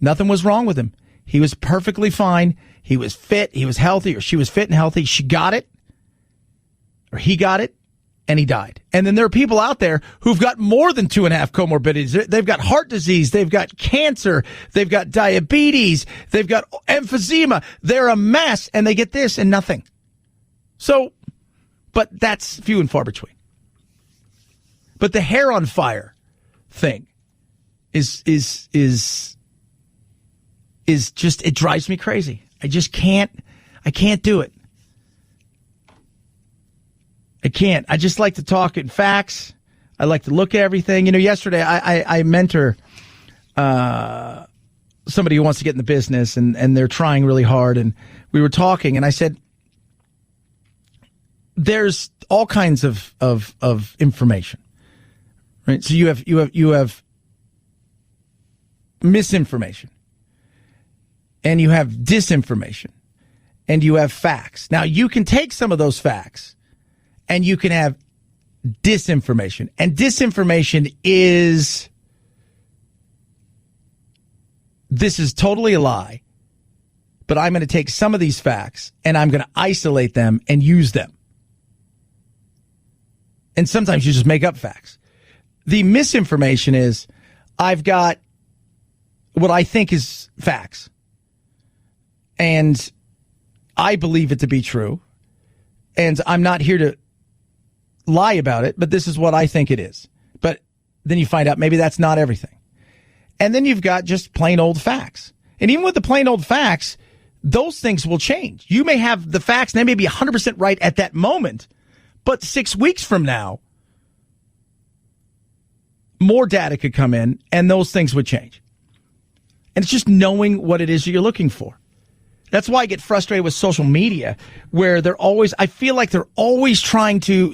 nothing was wrong with him. He was perfectly fine. He was fit. He was healthy, or she was fit and healthy. She got it, or he got it, and he died. And then there are people out there who've got more than 2.5 comorbidities. They've got heart disease. They've got cancer. They've got diabetes. They've got emphysema. They're a mess, and they get this and nothing. So, but that's few and far between. But the hair on fire thing is just, it drives me crazy. I can't do it. I can't. I just like to talk in facts. I like to look at everything. You know, yesterday I mentor somebody who wants to get in the business, and they're trying really hard. And we were talking, and I said, there's all kinds of information, right? So you have misinformation, and you have disinformation, and you have facts. Now, you can take some of those facts, and you can have disinformation. And disinformation is, this is totally a lie, but I'm going to take some of these facts, and I'm going to isolate them and use them. And sometimes you just make up facts. The misinformation is, I've got what I think is facts, and I believe it to be true, and I'm not here to lie about it, but this is what I think it is. But then you find out maybe that's not everything. And then you've got just plain old facts. And even with the plain old facts, those things will change. You may have the facts, and they may be 100% right at that moment, but 6 weeks from now, more data could come in, and those things would change. And it's just knowing what it is that you're looking for. That's why I get frustrated with social media, where I feel like they're always trying they're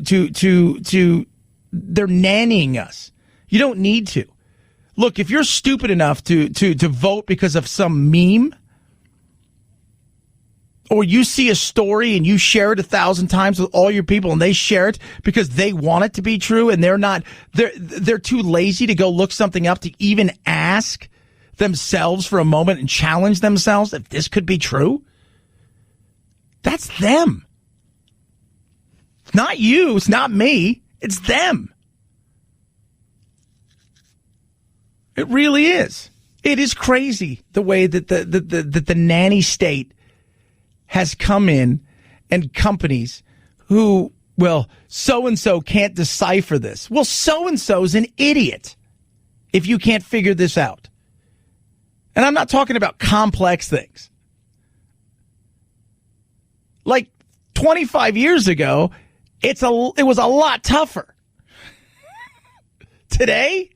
nannying us. You don't need to. Look, if you're stupid enough to vote because of some meme, or you see a story and you share it 1,000 times with all your people, and they share it because they want it to be true, and they're too lazy to go look something up to even ask themselves for a moment and challenge themselves if this could be true. That's them. It's not you. It's not me. It's them. It really is. It is crazy the way that the nanny state has come in, and companies who, well, so-and-so can't decipher this. Well, so-and-so's an idiot if you can't figure this out. And I'm not talking about complex things. Like 25 years ago, it was a lot tougher. Today,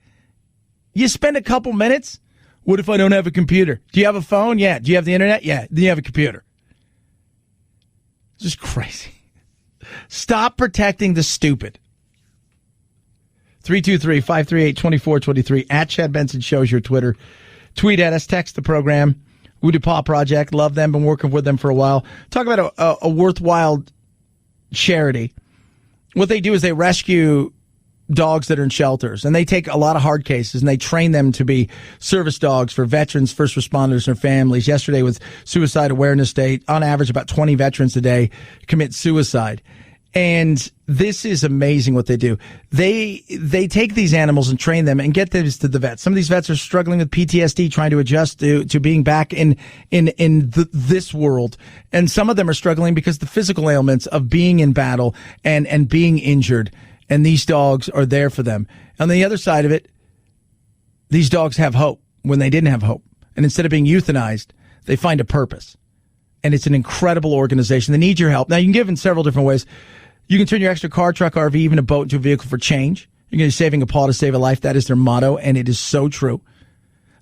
you spend a couple minutes. What if I don't have a computer? Do you have a phone? Yeah. Do you have the internet? Yeah. Do you have a computer? Just crazy. Stop protecting the stupid. 323-538-2423 at Chad Benson Show is your Twitter. Tweet at us, text the program. Wounded Paw Project, love them, been working with them for a while. Talk about a worthwhile charity. What they do is they rescue dogs that are in shelters, and they take a lot of hard cases, and they train them to be service dogs for veterans, first responders, and their families. Yesterday was Suicide Awareness Day. On average, about 20 veterans a day commit suicide. And this is amazing what they do. They take these animals and train them and get them to the vets. Some of these vets are struggling with PTSD, trying to adjust to being back in this world. And some of them are struggling because the physical ailments of being in battle and being injured. And these dogs are there for them. On the other side of it, these dogs have hope when they didn't have hope. And instead of being euthanized, they find a purpose. And it's an incredible organization. They need your help. Now, you can give in several different ways. You can turn your extra car, truck, RV, even a boat into a vehicle for change. You're going to be saving a paw to save a life. That is their motto, and it is so true.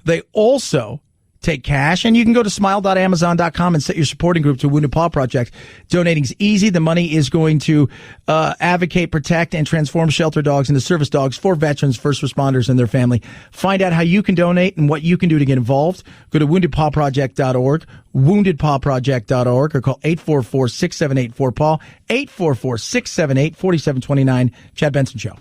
They also take cash, and you can go to smile.amazon.com and set your supporting group to Wounded Paw Project. Donating's easy. The money is going to advocate, protect, and transform shelter dogs into service dogs for veterans, first responders, and their family. Find out how you can donate and what you can do to get involved. Go to woundedpawproject.org, woundedpawproject.org, or call 844-678-4PAW, 844-678-4729. Chad Benson Show.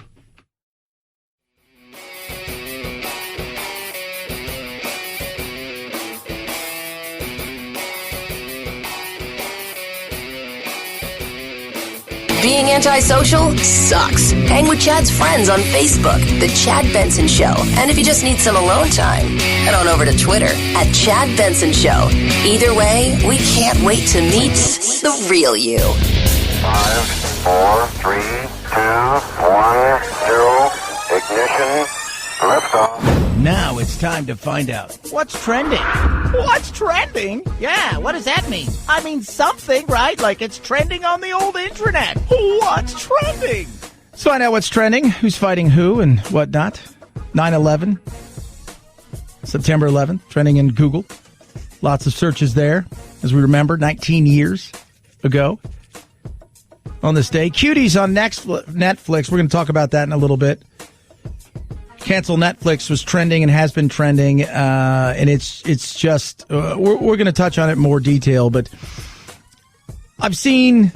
Being antisocial sucks. Hang with Chad's friends on Facebook, The Chad Benson Show. And if you just need some alone time, head on over to Twitter at Chad Benson Show. Either way, we can't wait to meet the real you. 5, 4, 3, 2, 1, 0, ignition, liftoff. Now it's time to find out what's trending. What's trending? Yeah, what does that mean? I mean something, right? Like it's trending on the old internet. What's trending? Let's find out what's trending, who's fighting who and whatnot. 9/11, September 11th, trending in Google. Lots of searches there, as we remember, 19 years ago on this day. Cuties on Netflix. We're going to talk about that in a little bit. Cancel Netflix was trending and has been trending, and it's just we're going to touch on it in more detail. But I've seen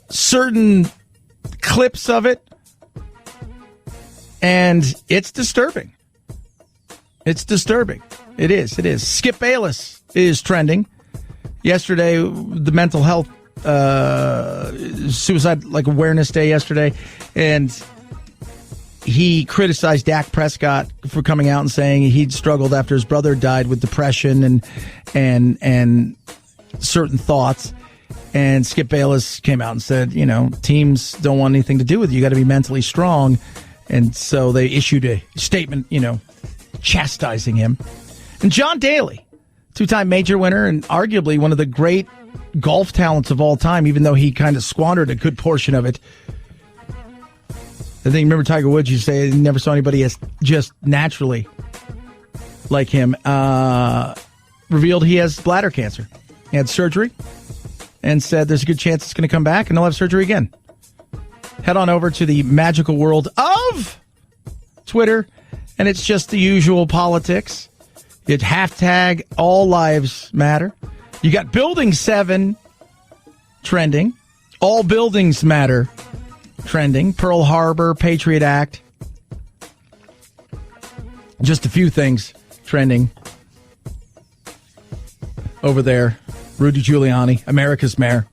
certain clips of it, and it's disturbing. It's disturbing. It is. It is. Skip Bayless is trending. Yesterday, the mental health suicide awareness day yesterday, and he criticized Dak Prescott for coming out and saying he'd struggled after his brother died with depression and certain thoughts. And Skip Bayless came out and said, teams don't want anything to do with you. You got to be mentally strong. And so they issued a statement, chastising him. And John Daly, two-time major winner and arguably one of the great golf talents of all time, even though he kind of squandered a good portion of it. I think, remember Tiger Woods, you say he never saw anybody as just naturally like him. Revealed he has bladder cancer. He had surgery and said there's a good chance it's going to come back and he'll have surgery again. Head on over to the magical world of Twitter, and it's just the usual politics. It hashtag all lives matter. You got Building 7 trending. All buildings matter trending. Pearl Harbor, Patriot Act. Just a few things trending over there. Rudy Giuliani, America's mayor.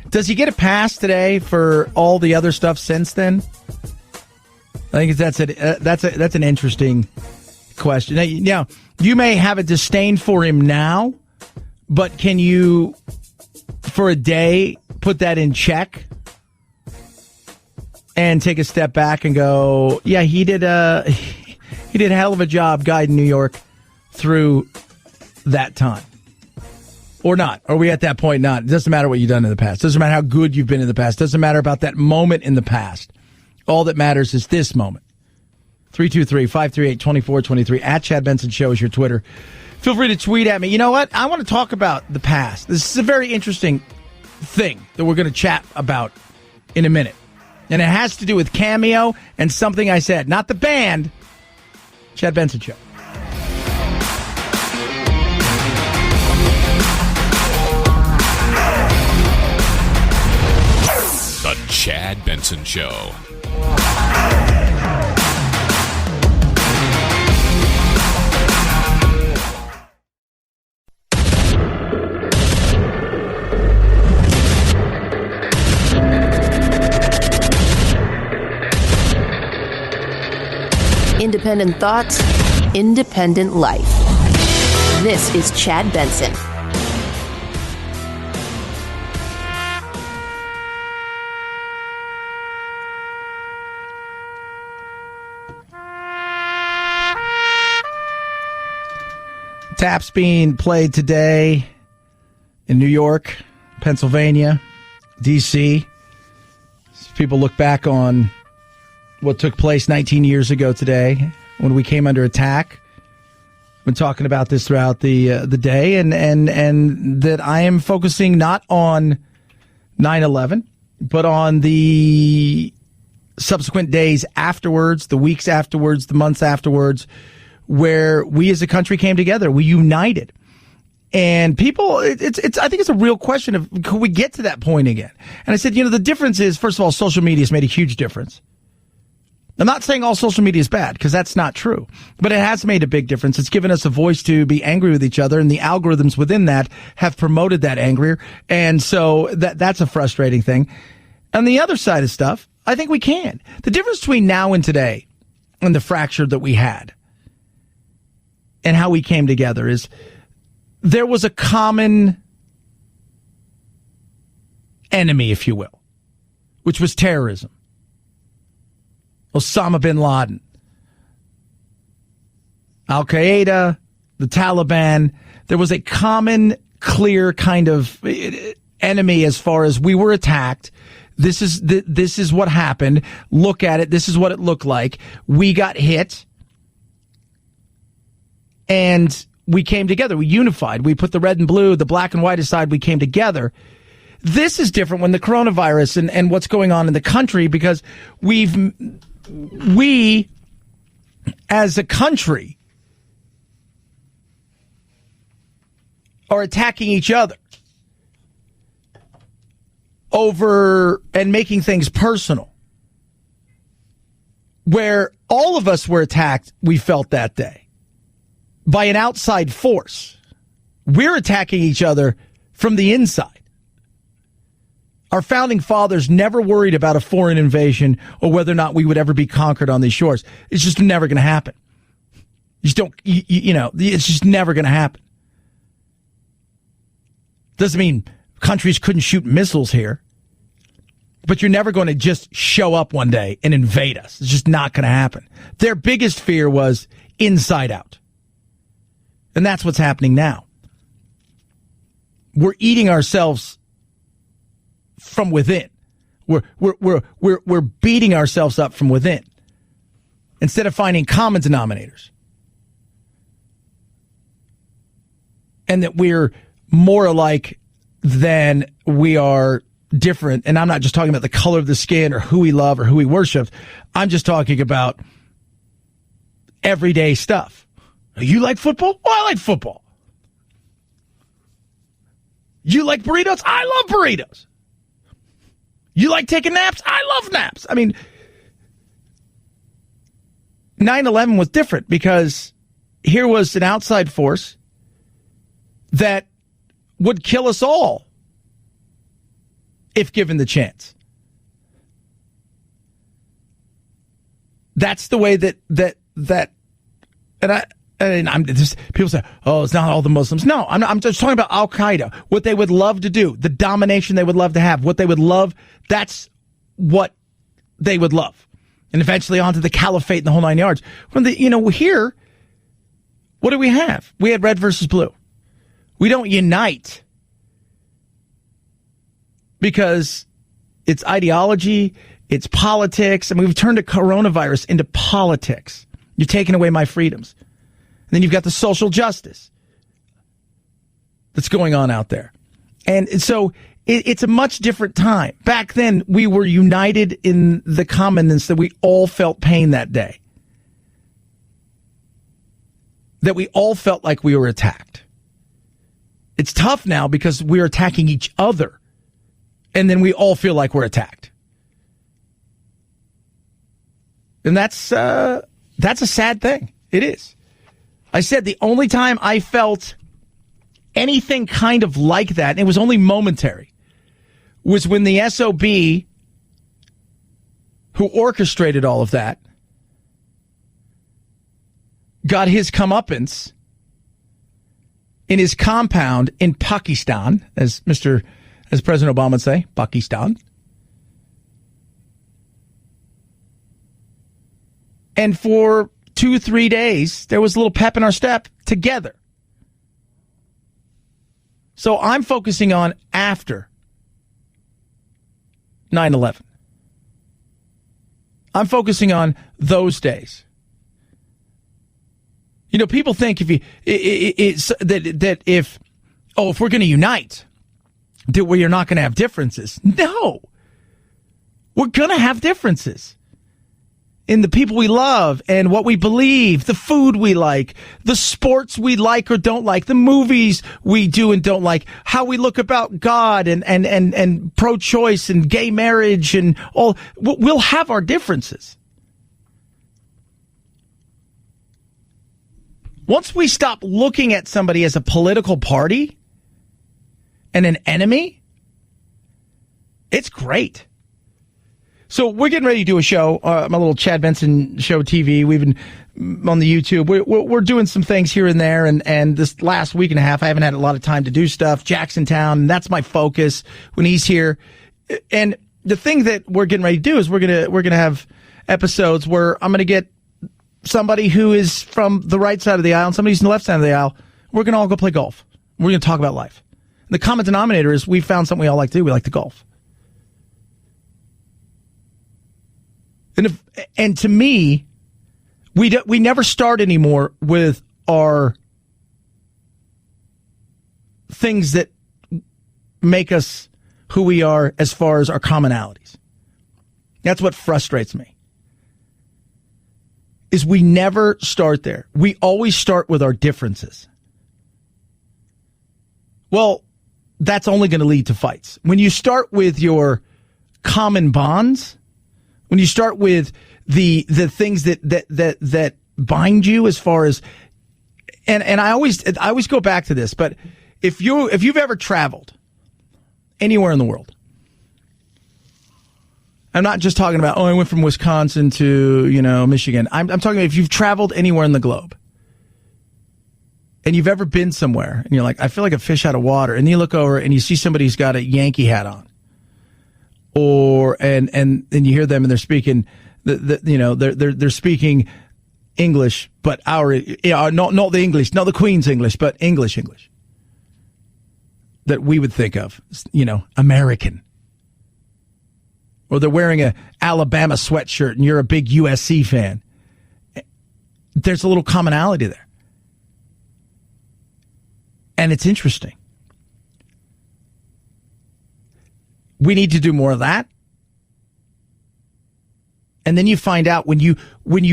Does he get a pass today for all the other stuff since then? I think that's an interesting question. Now, you may have a disdain for him now, but can you, for a day, put that in check and take a step back and go, yeah, he did a hell of a job guiding New York through that time. Or not. Are we at that point? Not. It doesn't matter what you've done in the past. It doesn't matter how good you've been in the past. It doesn't matter about that moment in the past. All that matters is this moment. 323-538-2423. At Chad Benson Show is your Twitter. Feel free to tweet at me. You know what? I want to talk about the past. This is a very interesting thing that we're going to chat about in a minute. And it has to do with Cameo and something I said. Not the band. Chad Benson Show. The Chad Benson Show. Independent thoughts, independent life. This is Chad Benson. Taps being played today in New York, Pennsylvania, D.C. As people look back on what took place 19 years ago today when we came under attack. I've been talking about this throughout the day, and that I am focusing not on 9/11, but on the subsequent days afterwards, the weeks afterwards, the months afterwards, where we as a country came together, we united. And people, I think it's a real question of, could we get to that point again? And I said, the difference is, first of all, social media has made a huge difference. I'm not saying all social media is bad, because that's not true. But it has made a big difference. It's given us a voice to be angry with each other, and the algorithms within that have promoted that anger. And so that's a frustrating thing. On the other side of stuff, I think we can. The difference between now and today and the fracture that we had and how we came together is there was a common enemy, if you will, which was terrorism. Osama bin Laden, Al-Qaeda, the Taliban. There was a common, clear kind of enemy as far as we were attacked. This is what happened. Look at it. This is what it looked like. We got hit. And we came together. We unified. We put the red and blue, the black and white aside. We came together. This is different when the coronavirus and what's going on in the country, because we as a country are attacking each other over and making things personal. Where all of us were attacked, we felt that day, by an outside force. We're attacking each other from the inside. Our founding fathers never worried about a foreign invasion or whether or not we would ever be conquered on these shores. It's just never going to happen. You just don't, it's just never going to happen. Doesn't mean countries couldn't shoot missiles here, but you're never going to just show up one day and invade us. It's just not going to happen. Their biggest fear was inside out. And that's what's happening now. We're eating ourselves from within. We're beating ourselves up from within instead of finding common denominators. And that we're more alike than we are different. And I'm not just talking about the color of the skin or who we love or who we worship. I'm just talking about everyday stuff. You like football? Oh, I like football. You like burritos? I love burritos. You like taking naps? I love naps. I mean, 9/11 was different because here was an outside force that would kill us all if given the chance. That's the way and I'm just, people say, oh, it's not all the Muslims. No, I'm just talking about Al-Qaeda, what they would love to do, the domination they would love to have, what they would love. That's what they would love. And eventually onto the caliphate and the whole nine yards. When here, what do we have? We had red versus blue. We don't unite because it's ideology, it's politics. I mean, we've turned a coronavirus into politics. You're taking away my freedoms. And then you've got the social justice that's going on out there. And so it's a much different time. Back then, we were united in the commonness that we all felt pain that day. That we all felt like we were attacked. It's tough now because we're attacking each other. And then we all feel like we're attacked. And that's a sad thing. It is. I said the only time I felt anything kind of like that, and it was only momentary, was when the SOB who orchestrated all of that got his comeuppance in his compound in Pakistan, as President Obama would say, Pakistan. And for 2-3 days, there was a little pep in our step together. So I'm focusing on after 9/11. I'm focusing on those days. You know, people think if we're going to unite, that we're not going to have differences. No, we're going to have differences in the people we love and what we believe, the food we like, the sports we like or don't like, the movies we do and don't like, how we look about God and pro-choice and gay marriage and all. We'll have our differences. Once we stop looking at somebody as a political party and an enemy, it's great. So we're getting ready to do a show, my little Chad Benson Show TV. We've been on the YouTube. We're doing some things here and there, and this last week and a half, I haven't had a lot of time to do stuff. Jacksontown, and that's my focus when he's here. And the thing that we're getting ready to do is we're gonna have episodes where I'm gonna get somebody who is from the right side of the aisle and somebody who's on the left side of the aisle. We're gonna all go play golf. We're gonna talk about life. The common denominator is we found something we all like to do. We like to golf. And to me, we never start anymore with our things that make us who we are as far as our commonalities. That's what frustrates me. Is we never start there. We always start with our differences. Well, that's only going to lead to fights. When you start with your common bonds, when you start with the things that bind you as far as, and I always go back to this, but if you've ever traveled anywhere in the world, I'm not just talking about, I went from Wisconsin to, Michigan. I'm talking about if you've traveled anywhere in the globe and you've ever been somewhere and you're like, I feel like a fish out of water. And you look over and you see somebody who's got a Yankee hat on. And you hear them and they're speaking, they're speaking English, but not the English, not the Queen's English, but English that we would think of, American. Or they're wearing a Alabama sweatshirt and you're a big USC fan. There's a little commonality there. And it's interesting. We need to do more of that. And then you find out when you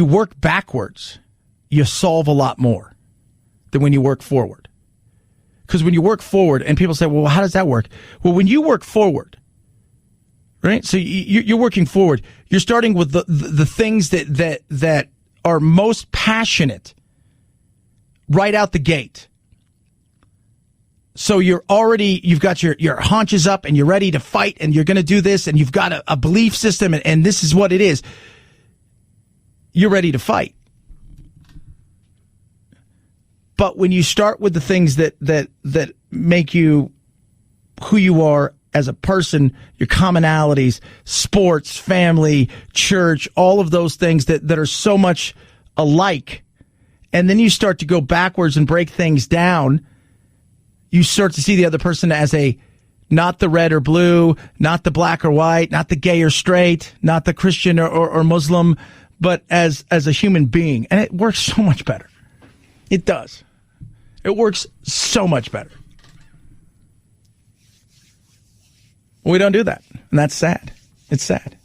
work backwards, you solve a lot more than when you work forward. Because when you work forward, and people say, well, how does that work? Well, when you work forward, right? So you're working forward. You're starting with the things that are most passionate right out the gate. So you've got your haunches up and you're ready to fight and you're going to do this and you've got a belief system and this is what it is. You're ready to fight. But when you start with the things that make you who you are as a person, your commonalities, sports, family, church, all of those things that are so much alike, and then you start to go backwards and break things down, you start to see the other person as not the red or blue, not the black or white, not the gay or straight, not the Christian or Muslim, but as a human being. And it works so much better. It does. It works so much better. We don't do that. And that's sad. It's sad.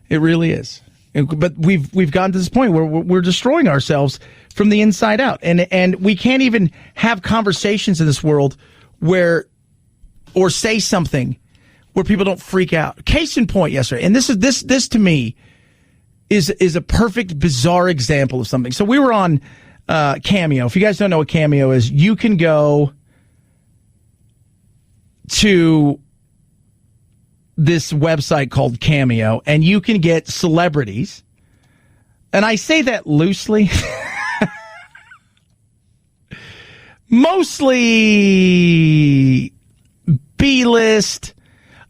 It really is. But we've gotten to this point where we're destroying ourselves from the inside out. And we can't even have conversations in this world or say something where people don't freak out. Case in point yesterday, and this to me is a perfect bizarre example of something. So we were on Cameo. If you guys don't know what Cameo is, you can go to this website called Cameo and you can get celebrities. And I say that loosely. Mostly B-list,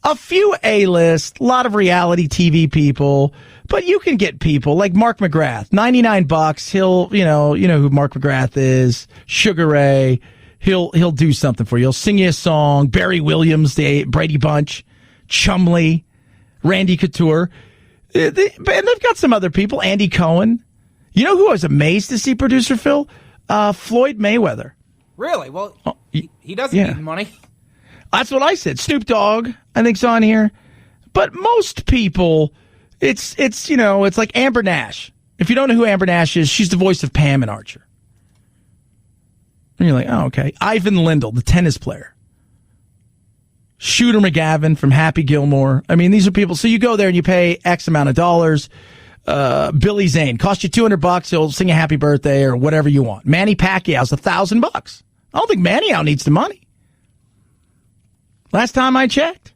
a few A-list, a lot of reality TV people, but you can get people like Mark McGrath, $99. He'll, you know who Mark McGrath is, Sugar Ray, he'll do something for you. He'll sing you a song. Barry Williams, the Brady Bunch, Chumley, Randy Couture. And they've got some other people. Andy Cohen. You know who I was amazed to see, producer Phil? Floyd Mayweather. Really? Well, he doesn't need money. That's what I said. Snoop Dogg, I think's on here. But most people, it's like Amber Nash. If you don't know who Amber Nash is, she's the voice of Pam in Archer. And you're like, oh, okay. Ivan Lindell, the tennis player. Shooter McGavin from Happy Gilmore. I mean, these are people. So you go there and you pay X amount of dollars. Billy Zane cost you $200. He'll sing a happy birthday or whatever you want. Manny Pacquiao's $1,000. I don't think Manny needs the money. Last time I checked.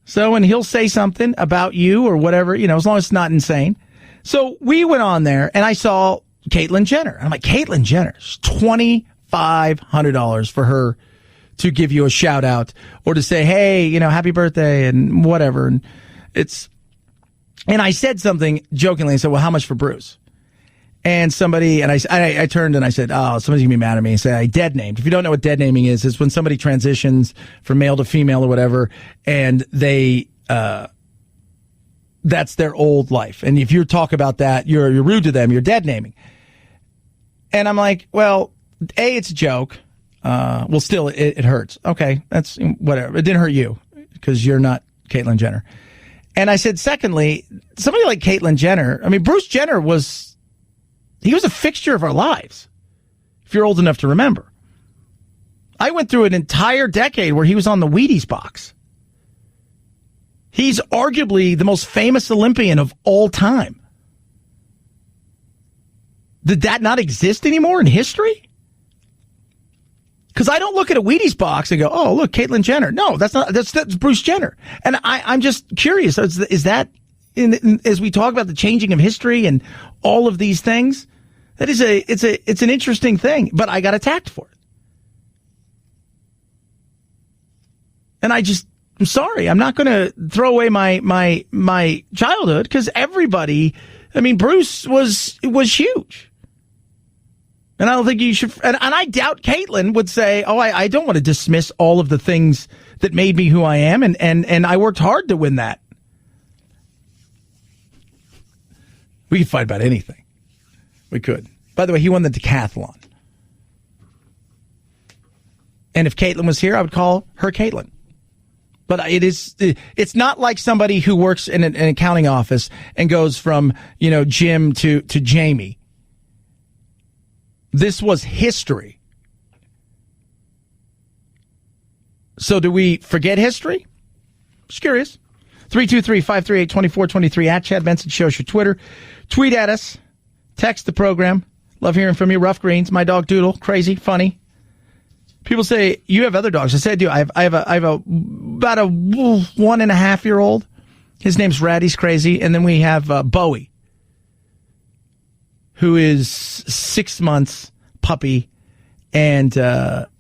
So, and he'll say something about you or whatever, as long as it's not insane. So we went on there and I saw Caitlyn Jenner. I'm like, Caitlyn Jenner, $2,500 for her to give you a shout out or to say, hey, happy birthday and whatever. And I said something jokingly. I said, well, how much for Bruce? And I turned and I said, oh, somebody's gonna be mad at me and say I dead named. If you don't know what dead naming is, it's when somebody transitions from male to female or whatever, and they, that's their old life. And if you talk about that, you're rude to them, you're dead naming. And I'm like, well, A, it's a joke. Well, still, it hurts. Okay, that's whatever. It didn't hurt you because you're not Caitlyn Jenner. And I said, secondly, somebody like Caitlyn Jenner, I mean, Bruce Jenner was a fixture of our lives, if you're old enough to remember. I went through an entire decade where he was on the Wheaties box. He's arguably the most famous Olympian of all time. Did that not exist anymore in history? Because I don't look at a Wheaties box and go, oh, look, Caitlyn Jenner. No, that's Bruce Jenner. And I'm just curious, is that, as we talk about the changing of history and all of these things, it's an interesting thing, but I got attacked for it. And I'm sorry, I'm not going to throw away my childhood because everybody, I mean, Bruce was huge. And I don't think you should, and I doubt Caitlyn would say, oh, I don't want to dismiss all of the things that made me who I am, and I worked hard to win that. We could fight about anything. We could. By the way, he won the decathlon. And if Caitlyn was here, I would call her Caitlyn. But it's not like somebody who works in an accounting office and goes from, Jim to Jamie. This was history. So do we forget history? Just curious. 323-538-2423 at Chad Benson Show. Your Twitter. Tweet at us. Text the program. Love hearing from you. Rough Greens. My dog Doodle. Crazy. Funny. People say, you have other dogs. I said, I do. I have about a 1.5-year-old. His name's Rad. He's crazy. And then we have Bowie, who is 6 months, puppy, and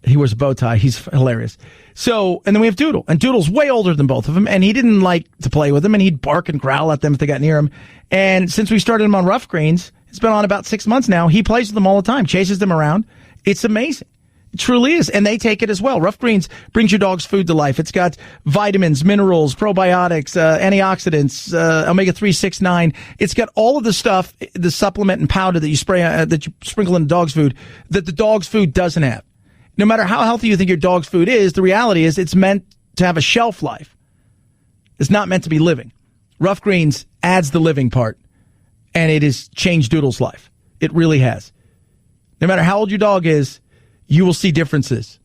he wears a bow tie. He's hilarious. So, and then we have Doodle, and Doodle's way older than both of them, and he didn't like to play with them, and he'd bark and growl at them if they got near him. And since we started him on Rough Greens, it's been on about 6 months now. He plays with them all the time, chases them around. It's amazing. It truly is. And they take it as well. Rough Greens brings your dog's food to life. It's got vitamins, minerals, probiotics, antioxidants, omega-3, 6, 9. It's got all of the stuff, the supplement and powder that you spray, that you sprinkle in the dog's food that the dog's food doesn't have. No matter how healthy you think your dog's food is, the reality is it's meant to have a shelf life. It's not meant to be living. Rough Greens adds the living part, and it has changed Doodle's life. It really has. No matter how old your dog is, you will see differences,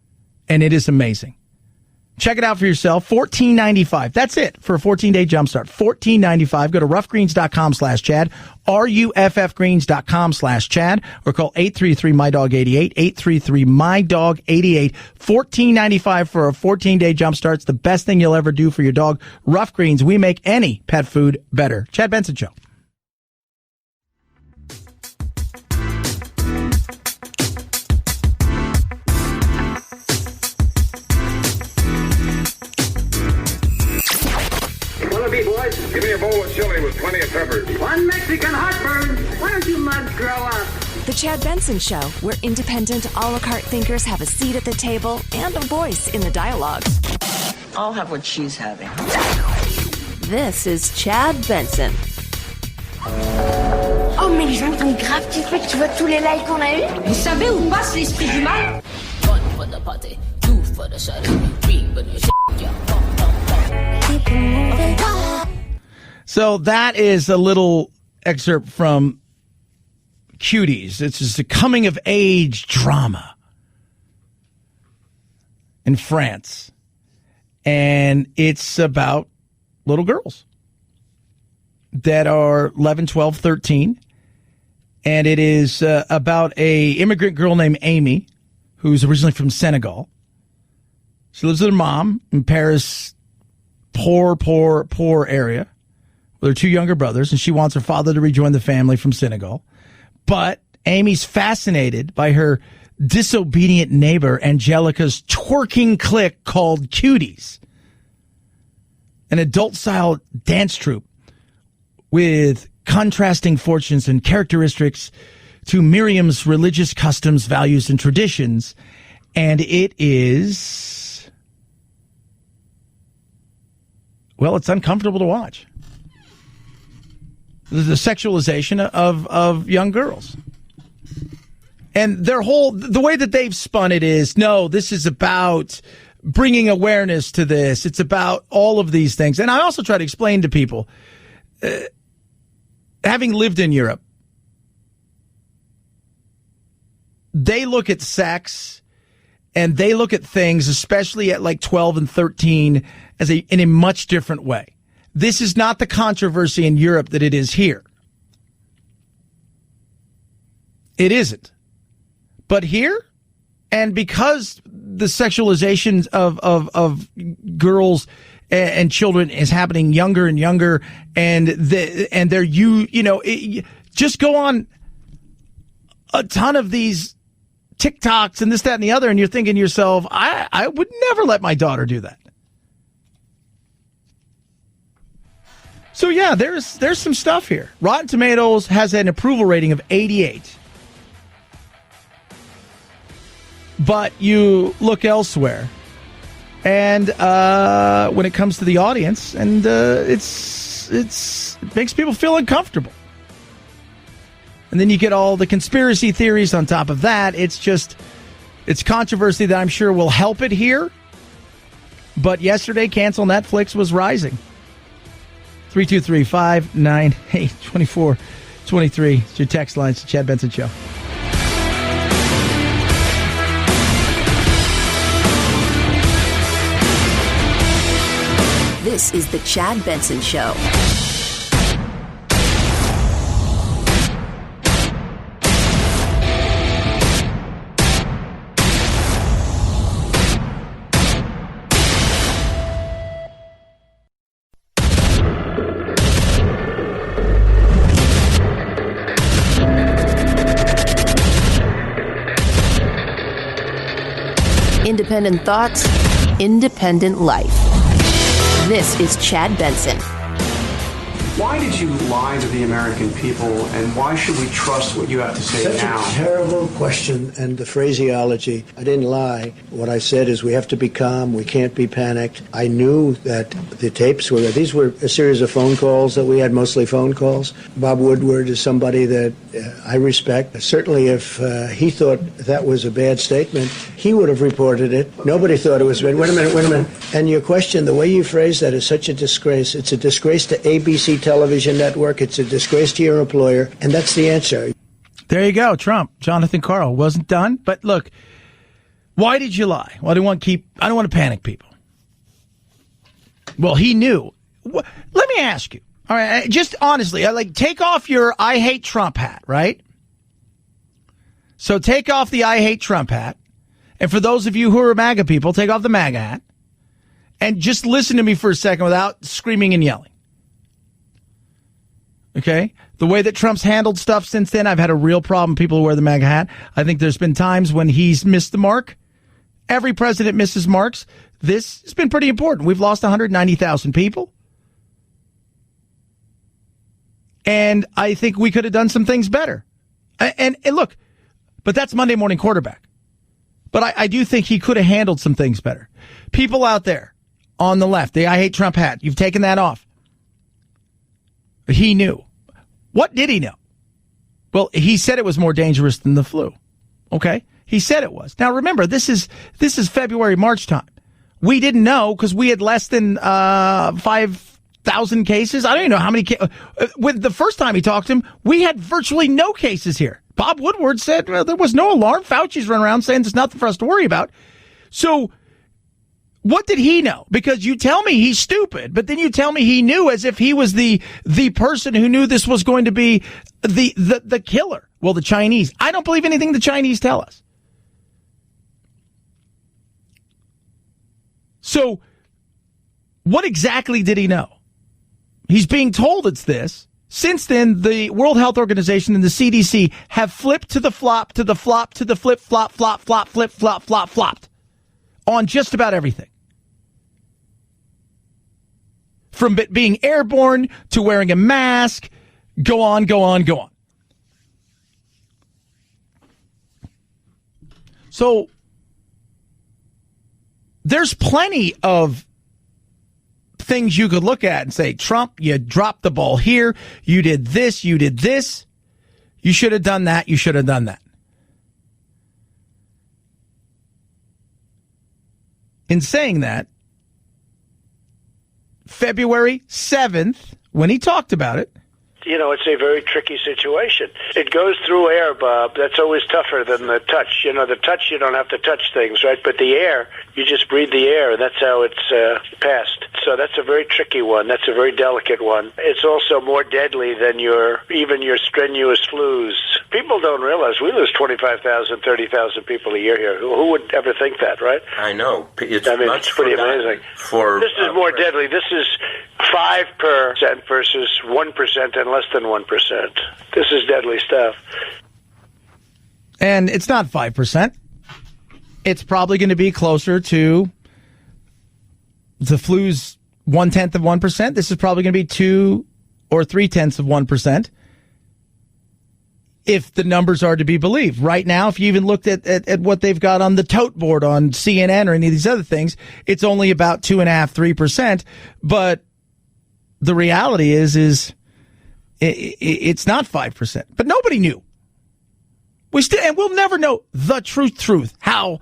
and it is amazing. Check it out for yourself. $14.95. That's it for a 14-day jumpstart. $14.95. Go to roughgreens.com/Chad, ruffgreens.com/Chad, or call 833-MyDog88, 833-MyDog88. $14.95 for a 14-day jumpstart. It's the best thing you'll ever do for your dog. Rough Greens, we make any pet food better. Chad Benson Show. Boys, give me a bowl of chili with plenty of peppers. One Mexican heartburn. Why don't you mugs grow up? The Chad Benson Show, where independent, a la carte thinkers have a seat at the table and a voice in the dialogue. I'll have what she's having. This is Chad Benson. Oh, mais les gens sont grave, tu vois tous les likes qu'on a eu? Vous savez où passe l'esprit du mal? One for the party, two for the shot, three for the shit. So that is a little excerpt from Cuties. It's just a coming-of-age drama in France. And it's about little girls that are 11, 12, 13. And it is about a immigrant girl named Amy, who's originally from Senegal. She lives with her mom in Paris, poor area, with her two younger brothers, and she wants her father to rejoin the family from Senegal. But Amy's fascinated by her disobedient neighbor Angelica's twerking clique called Cuties, an adult-style dance troupe with contrasting fortunes and characteristics to Miriam's religious customs, values, and traditions. And it is, well, it's uncomfortable to watch. The sexualization of young girls. And the way that they've spun it is, no, this is about bringing awareness to this. It's about all of these things. And I also try to explain to people, having lived in Europe, they look at sex and they look at things, especially at like 12 and 13, in a much different way. This is not the controversy in Europe that it is here. It isn't. But here, and because the sexualization of girls and children is happening younger and younger, and just go on a ton of these TikToks and this, that, and the other, and you're thinking to yourself, I would never let my daughter do that. So yeah, there's some stuff here. Rotten Tomatoes has an approval rating of 88. But you look elsewhere, and when it comes to the audience, and it makes people feel uncomfortable. And then you get all the conspiracy theories on top of that. It's controversy that I'm sure will help it here. But yesterday, cancel Netflix was rising. 323-598-2423. It's your text line. It's the Chad Benson Show. This is the Chad Benson Show. Independent thoughts, independent life. This is Chad Benson. Why did you lie to the American people, and why should we trust what you have to say now? Such a terrible question, and the phraseology. I didn't lie. What I said is we have to be calm. We can't be panicked. I knew that the tapes these were a series of phone calls that we had, mostly phone calls. Bob Woodward is somebody that I respect. Certainly if he thought that was a bad statement, he would have reported it. Nobody thought it was bad. Wait a minute. And your question, the way you phrase that is such a disgrace. It's a disgrace to ABC television network. It's a disgrace to your employer. And that's the answer. There you go. Trump, Jonathan Karl, wasn't done. But look, why did you lie? Well, I don't want to panic people. Well, he knew. Let me ask you. All right, just honestly, take off your I hate Trump hat, right? So take off the I hate Trump hat. And for those of you who are MAGA people, take off the MAGA hat. And just listen to me for a second without screaming and yelling. Okay? The way that Trump's handled stuff since then, I've had a real problem with people who wear the MAGA hat. I think there's been times when he's missed the mark. Every president misses marks. This has been pretty important. We've lost 190,000 people. And I think we could have done some things better. And look, but that's Monday morning quarterback. But I do think he could have handled some things better. People out there on the left, the I hate Trump hat, you've taken that off. He knew. What did he know? Well, he said it was more dangerous than the flu. Okay? He said it was. Now remember, this is February, March time. We didn't know because we had less than 5,000 cases. I don't even know how many. With the first time he talked to him, we had virtually no cases here. Bob Woodward said there was no alarm. Fauci's run around saying there's nothing for us to worry about. So what did he know? Because you tell me he's stupid, but then you tell me he knew as if he was the person who knew this was going to be the killer. Well, the Chinese. I don't believe anything the Chinese tell us. So what exactly did he know? He's being told it's this. Since then, the World Health Organization and the CDC have flipped to the flop, to the flop, to the flip, flop, flop, flop, flip, flop, flop, flopped on just about everything. From being airborne to wearing a mask, go on, go on, go on. So there's plenty of things you could look at and say, Trump, you dropped the ball here. You did this. You did this. You should have done that. You should have done that. In saying that, February 7th, when he talked about it, you know, it's a very tricky situation. It goes through air, Bob. That's always tougher than the touch. You know, the touch, you don't have to touch things, right? But the air, you just breathe the air, and that's how it's passed. So that's a very tricky one. That's a very delicate one. It's also more deadly than even your strenuous flus. People don't realize we lose 25,000, 30,000 people a year here. Who would ever think that, right? I know. It's pretty amazing. This is more deadly. This is 5% versus 1% and less than 1%. This is deadly stuff. And it's not 5%. It's probably going to be closer to the flu's 0.1 of 1%. This is probably going to be 2 or 0.3 of 1%. If the numbers are to be believed. Right now, if you even looked at what they've got on the tote board on CNN or any of these other things, it's only about 2.5%, 3%. But the reality is it's not 5%. But nobody knew. And we'll never know the truth, how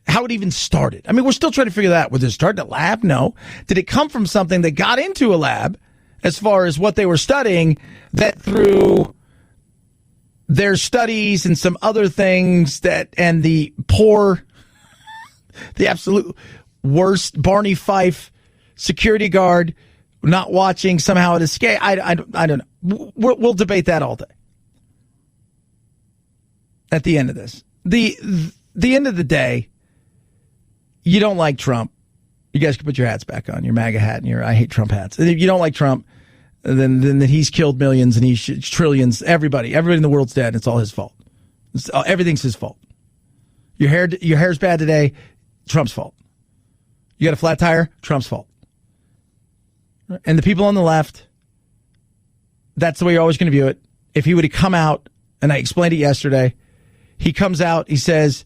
it even started. I mean, we're still trying to figure that out. Was it started at a lab? No. Did it come from something that got into a lab as far as what they were studying that through their studies and some other things and the absolute worst Barney Fife security guard not watching, somehow it escaped. I don't know. We'll debate that all day. At the end of this, the end of the day, you don't like Trump. You guys can put your hats back on, your MAGA hat and your I hate Trump hats. And if you don't like Trump, then he's killed millions and he's trillions. Everybody in the world's dead. And it's all his fault. Everything's his fault. Your hair's bad today. Trump's fault. You got a flat tire. Trump's fault. And the people on the left, that's the way you're always going to view it. If he would have come out, and I explained it yesterday, he comes out, he says,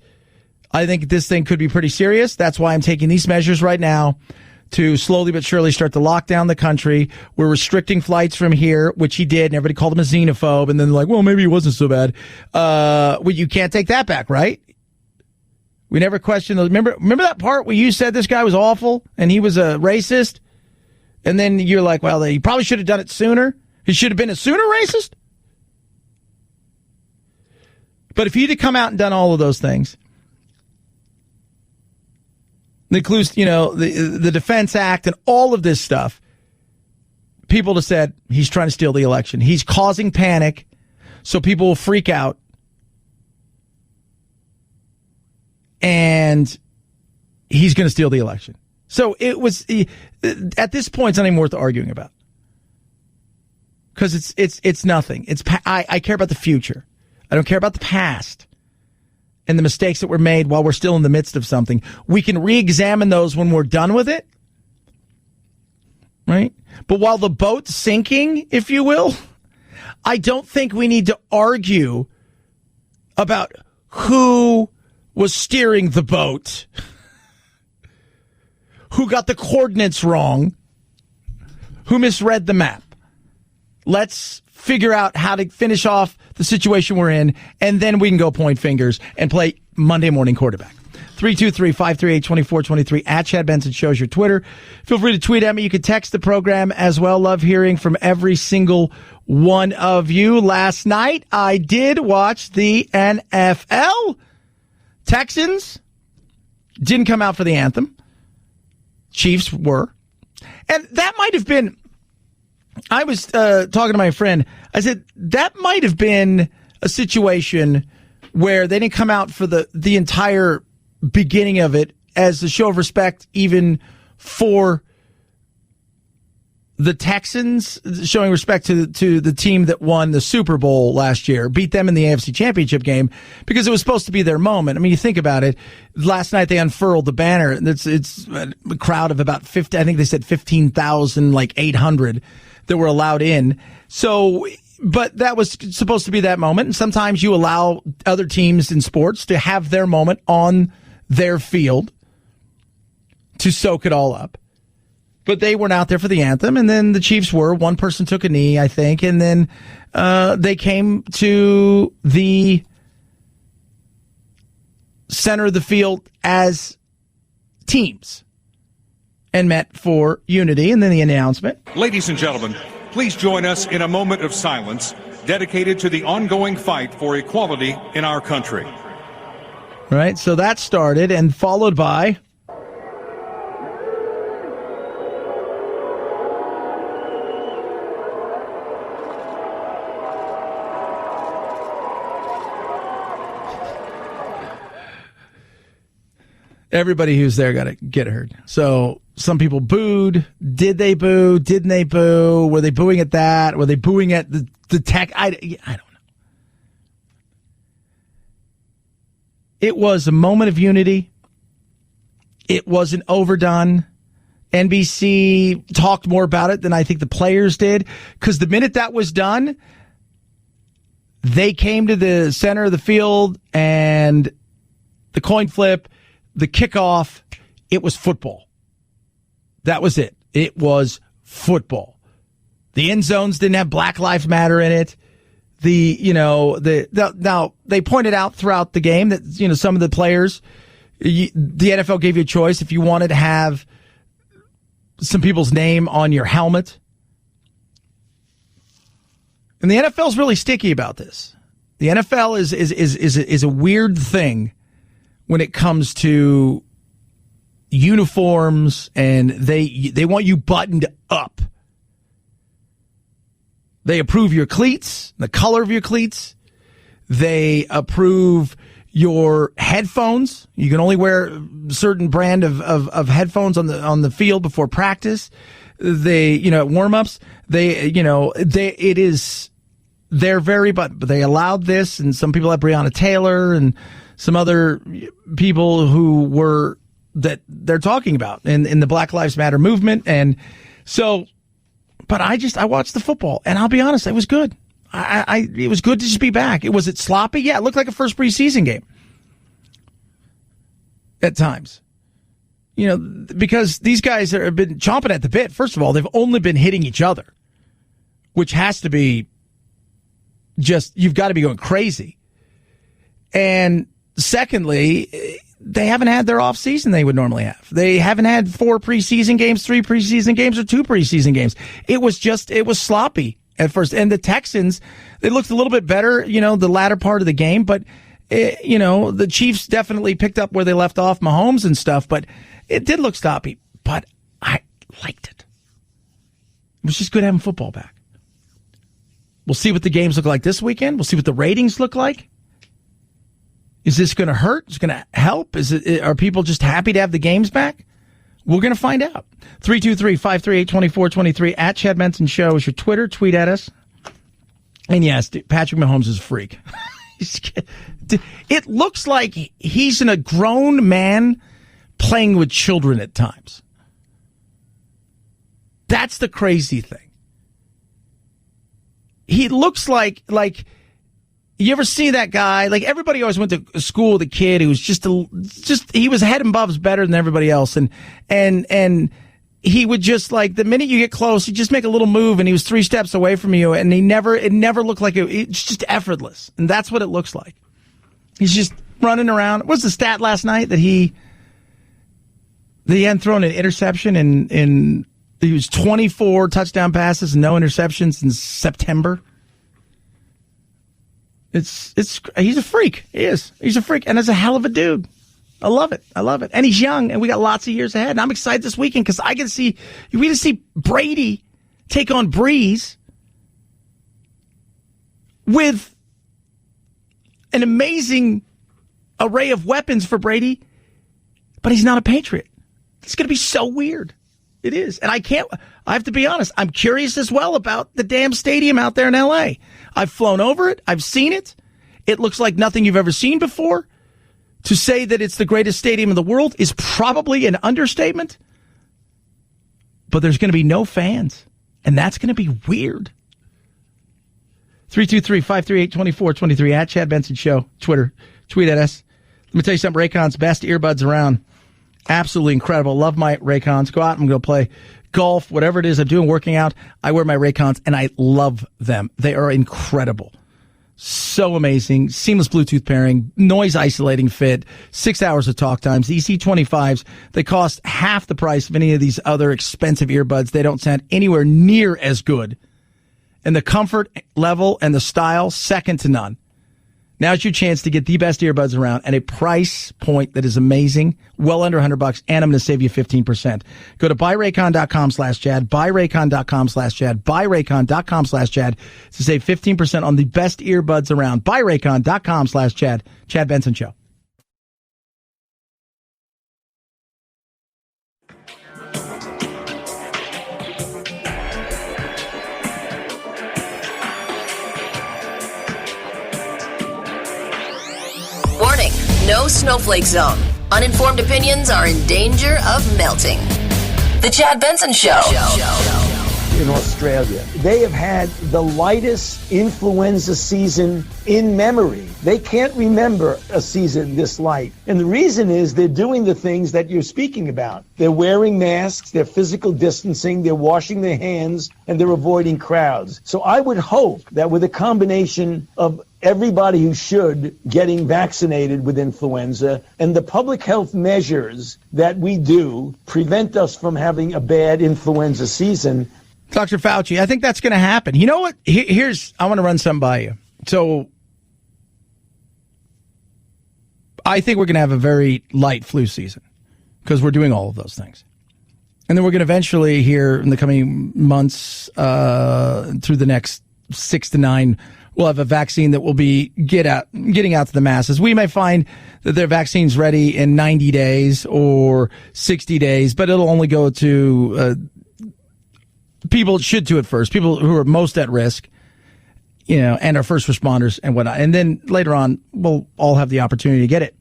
I think this thing could be pretty serious. That's why I'm taking these measures right now to slowly but surely start to lock down the country. We're restricting flights from here, which he did, and everybody called him a xenophobe, and then they're like, well, maybe he wasn't so bad. Well, you can't take that back, right? We never questioned those. Remember that part where you said this guy was awful and he was a racist? And then you're like, well, he probably should have done it sooner. He should have been a sooner racist. But if he'd have come out and done all of those things, includes, the Defense Act and all of this stuff, people would have said, he's trying to steal the election. He's causing panic so people will freak out. And he's going to steal the election. So it was, at this point, it's not even worth arguing about. Because it's nothing. I care about the future. I don't care about the past and the mistakes that were made while we're still in the midst of something. We can re-examine those when we're done with it. Right? But while the boat's sinking, if you will, I don't think we need to argue about who was steering the boat, who got the coordinates wrong, who misread the map. Let's figure out how to finish off the situation we're in, and then we can go point fingers and play Monday morning quarterback. 323-538-2423 at Chad Benson Shows your Twitter. Feel free to tweet at me. You can text the program as well. Love hearing from every single one of you. Last night, I did watch the NFL. Texans didn't come out for the anthem. Chiefs were. And that might have been, I was talking to my friend. I said, that might have been a situation where they didn't come out for the entire beginning of it as a show of respect, even for the Texans, showing respect to the team that won the Super Bowl last year, beat them in the AFC Championship game, because it was supposed to be their moment. I mean, you think about it. Last night they unfurled the banner. It's a crowd of about 50. I think they said 15,000, like 800 that were allowed in. So, but that was supposed to be that moment. And sometimes you allow other teams in sports to have their moment on their field to soak it all up. But they weren't out there for the anthem, and then the Chiefs were. One person took a knee, I think, and then they came to the center of the field as teams and met for unity, and then the announcement. Ladies and gentlemen, please join us in a moment of silence dedicated to the ongoing fight for equality in our country. Right, so that started, and followed by... everybody who's there got to get heard. So some people booed. Did they boo? Didn't they boo? Were they booing at that? Were they booing at the tech? I don't know. It was a moment of unity. It wasn't overdone. NBC talked more about it than I think the players did, because the minute that was done, they came to the center of the field and the coin flip, the kickoff, it was football. That was it. It was football. The end zones didn't have Black Lives Matter in it. Now they pointed out throughout the game that, some of the players, the NFL gave you a choice if you wanted to have some people's name on your helmet. And the NFL is really sticky about this. The NFL is a weird thing when it comes to uniforms, and they want you buttoned up. They approve your cleats, the color of your cleats. They approve your headphones. You can only wear a certain brand of headphones on the field before practice. They, at warm-ups, they're very, but they allowed this, and some people like Breonna Taylor and some other people who were, that they're talking about in the Black Lives Matter movement. And so, but I watched the football, and I'll be honest, it was good. It was good to just be back. Was it sloppy? Yeah, it looked like a first preseason game at times. Because these guys have been chomping at the bit. First of all, they've only been hitting each other, which has to be just, you've got to be going crazy. And secondly, they haven't had their off season they would normally have. They haven't had 4 preseason games, 3 preseason games, or 2 preseason games. It was sloppy at first. And the Texans, they looked a little bit better, the latter part of the game, but the Chiefs definitely picked up where they left off, Mahomes and stuff, but it did look sloppy. But I liked it. It was just good having football back. We'll see what the games look like this weekend. We'll see what the ratings look like. Is this going to hurt? Is it going to help? Are people just happy to have the games back? We're going to find out. 323-538-2423 at Chad Benson Show is your Twitter. Tweet at us. And yes, Patrick Mahomes is a freak. It looks like he's a grown man playing with children at times. That's the crazy thing. He looks like You ever see that guy? Like, everybody always went to school with a kid who was he was head and above better than everybody else. And he would just, like, the minute you get close, he'd just make a little move and he was 3 steps away from you. And it never looked like it's just effortless. And that's what it looks like. He's just running around. What was the stat last night that he hadn't thrown an interception in he was 24 touchdown passes and no interceptions in September? He's a freak. He is. He's a freak. And that's a hell of a dude. I love it. And he's young, and we got lots of years ahead. And I'm excited this weekend because we get to see Brady take on Breeze with an amazing array of weapons for Brady, but he's not a Patriot. It's going to be so weird. It is. And I have to be honest, I'm curious as well about the damn stadium out there in L.A. I've flown over it. I've seen it. It looks like nothing you've ever seen before. To say that it's the greatest stadium in the world is probably an understatement. But there's going to be no fans, and that's going to be weird. 323-538-2423 at Chad Benson Show. Twitter. Tweet at us. Let me tell you something. Raycon's best earbuds around. Absolutely incredible. Love my Raycons. Go out and go play golf, whatever it is I'm doing, working out. I wear my Raycons, and I love them. They are incredible. So amazing. Seamless Bluetooth pairing, noise isolating fit, 6 hours of talk times. These E25s, they cost half the price of any of these other expensive earbuds. They don't sound anywhere near as good. And the comfort level and the style, second to none. Now's your chance to get the best earbuds around at a price point that is amazing, well under $100, and I'm going to save you 15%. Go to buyraycon.com/Chad, buyraycon.com/Chad, buyraycon.com/Chad to save 15% on the best earbuds around. Buyraycon.com/Chad. Chad Benson Show. Warning, no snowflake zone. Uninformed opinions are in danger of melting. The Chad Benson Show. In Australia, they have had the lightest influenza season in memory. They can't remember a season this light. And the reason is they're doing the things that you're speaking about. They're wearing masks, they're physical distancing, they're washing their hands, and they're avoiding crowds. So I would hope that with a combination of everybody who should getting vaccinated with influenza and the public health measures that we do prevent us from having a bad influenza season. Dr. Fauci, I think that's going to happen. You know what? I want to run something by you. So I think we're going to have a very light flu season because we're doing all of those things. And then we're going to eventually here in the coming months through the next 6 to 9, we'll have a vaccine that will be getting out to the masses. We may find that their vaccine's ready in 90 days or 60 days, but it'll only go to people it should to at first, people who are most at risk, and our first responders and whatnot. And then later on, we'll all have the opportunity to get it.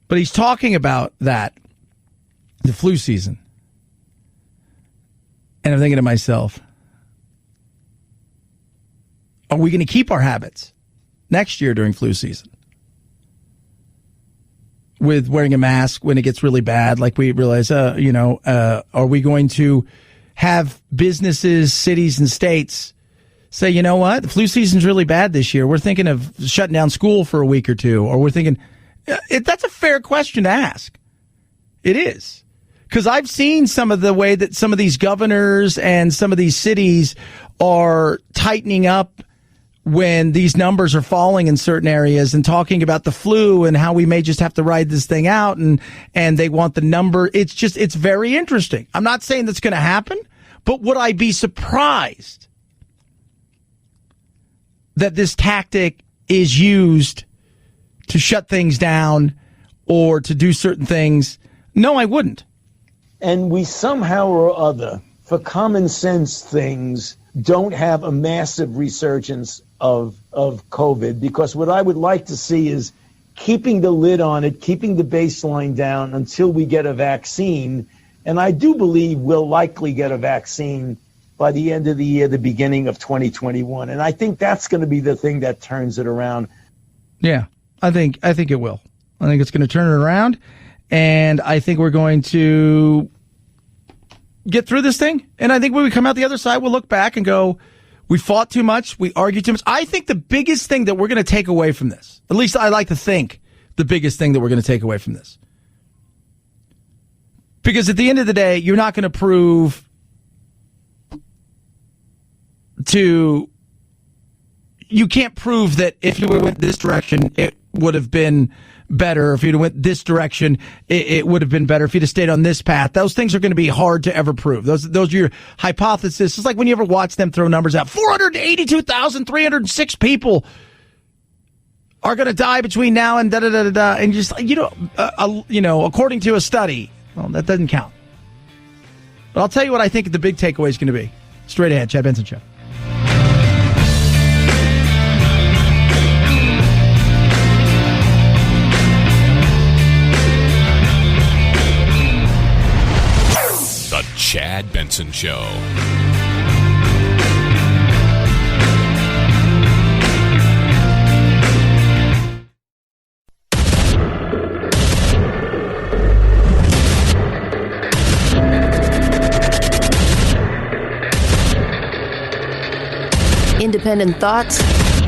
But he's talking about that, the flu season. And I'm thinking to myself, are we going to keep our habits next year during flu season? With wearing a mask when it gets really bad, like we realize, are we going to have businesses, cities, and states say, you know what, the flu season's really bad this year. We're thinking of shutting down school for a week or two. Or we're thinking, that's a fair question to ask. It is. Because I've seen some of the way that some of these governors and some of these cities are tightening up when these numbers are falling in certain areas and talking about the flu and how we may just have to ride this thing out and they want the number. It's very interesting. I'm not saying that's going to happen, but would I be surprised that this tactic is used to shut things down or to do certain things? No, I wouldn't. And we somehow or other, for common sense things, don't have a massive resurgence of COVID, because what I would like to see is keeping the lid on it, keeping the baseline down until we get a vaccine. And I do believe we'll likely get a vaccine by the end of the year, the beginning of 2021. And I think that's going to be the thing that turns it around. Yeah, I think it will. I think it's going to turn it around, and I think we're going to get through this thing. And I think when we come out the other side, we'll look back and go, we fought too much, we argued too much. I think the biggest thing that we're going to take away from this, at least I like to think the biggest thing that we're going to take away from this, because at the end of the day, you're not going to prove you can't prove that if you went this direction, it would have been better. If you'd went this direction, it would have been better. If you'd have stayed on this path, those things are going to be hard to ever prove. Those are your hypotheses. It's like when you ever watch them throw numbers out. 482,306 people are going to die between now and da-da-da-da-da. And just, according to a study, well, that doesn't count. But I'll tell you what I think the big takeaway is going to be. Straight ahead, Chad Benson Show. The Chad Benson Show. Independent thoughts,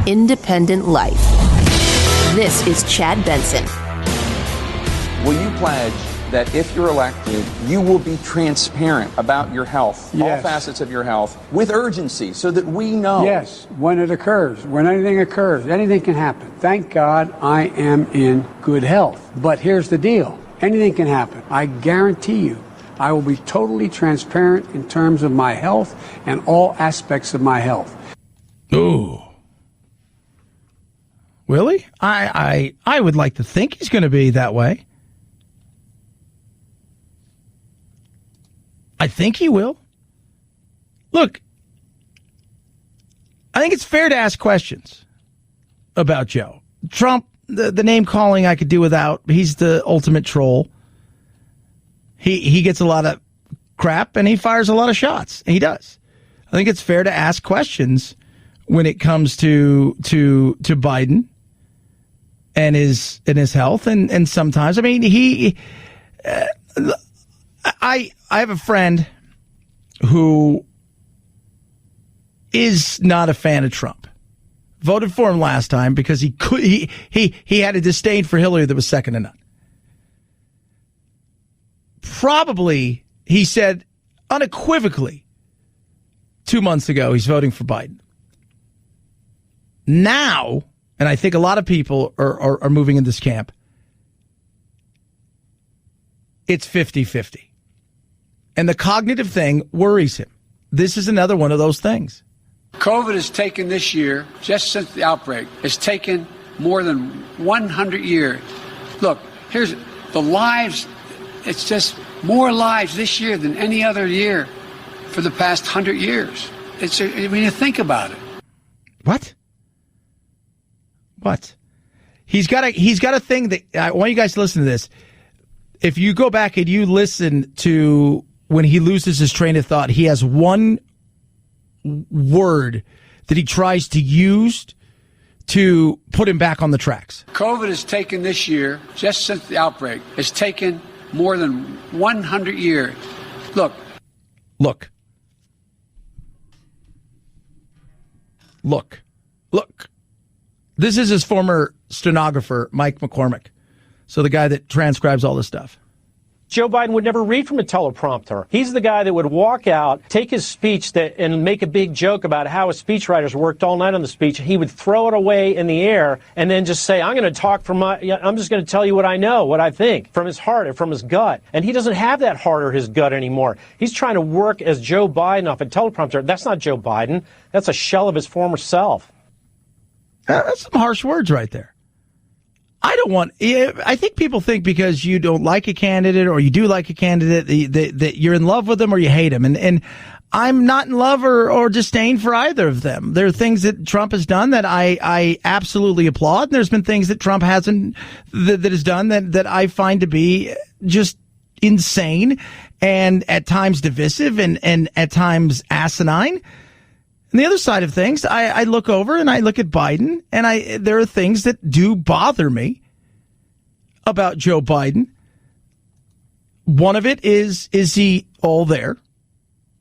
independent life. This is Chad Benson. Will you pledge that if you're elected, you will be transparent about your health, all facets of your health, with urgency, so that we know? Yes, when it occurs, when anything occurs, anything can happen. Thank God I am in good health. But here's the deal. Anything can happen. I guarantee you, I will be totally transparent in terms of my health and all aspects of my health. Ooh. Really? I would like to think he's going to be that way. I think he will. Look, I think it's fair to ask questions about Joe. Trump, the name calling I could do without. He's the ultimate troll. He gets a lot of crap and he fires a lot of shots. He does. I think it's fair to ask questions when it comes to Biden and his health, and sometimes, I mean, I have a friend who is not a fan of Trump. Voted for him last time because he had a disdain for Hillary that was second to none. Probably, he said unequivocally 2 months ago, he's voting for Biden. Now, and I think a lot of people are moving in this camp, it's 50-50. And the cognitive thing worries him. This is another one of those things. COVID has taken this year, just since the outbreak, has taken more than 100 years. Look, here's the lives. It's just more lives this year than any other year for the past 100 years. When you think about it. What? He's got a thing that I want you guys to listen to this. If you go back and you listen to when he loses his train of thought, he has one word that he tries to use to put him back on the tracks. COVID has taken this year, just since the outbreak, has taken more than 100 years. Look. This is his former stenographer, Mike McCormick. So the guy that transcribes all this stuff. Joe Biden would never read from a teleprompter. He's the guy that would walk out, take his speech and make a big joke about how his speechwriters worked all night on the speech. He would throw it away in the air and then just say, I'm just going to tell you what I know, what I think, from his heart and from his gut. And he doesn't have that heart or his gut anymore. He's trying to work as Joe Biden off a teleprompter. That's not Joe Biden. That's a shell of his former self. That's some harsh words right there. I think people think because you don't like a candidate or you do like a candidate that you're in love with them or you hate them. And I'm not in love or disdain for either of them. There are things that Trump has done that I absolutely applaud. And there's been things that Trump hasn't, that has done that I find to be just insane and at times divisive and at times asinine. And the other side of things, I look over and I look at Biden, and there are things that do bother me about Joe Biden. One of it is he all there?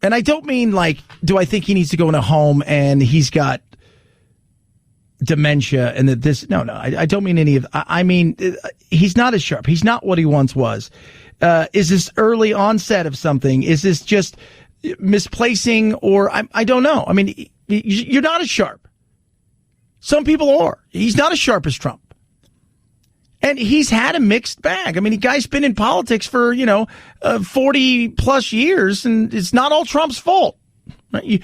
And I don't mean like, do I think he needs to go in a home and he's got dementia and that this, no, I don't mean any of, I mean, he's not as sharp. He's not what he once was. Is this early onset of something? Is this just misplacing, or I don't know. I mean, you're not as sharp. Some people are. He's not as sharp as Trump. And he's had a mixed bag. I mean, the guy's been in politics for, 40 plus years, and it's not all Trump's fault. Right?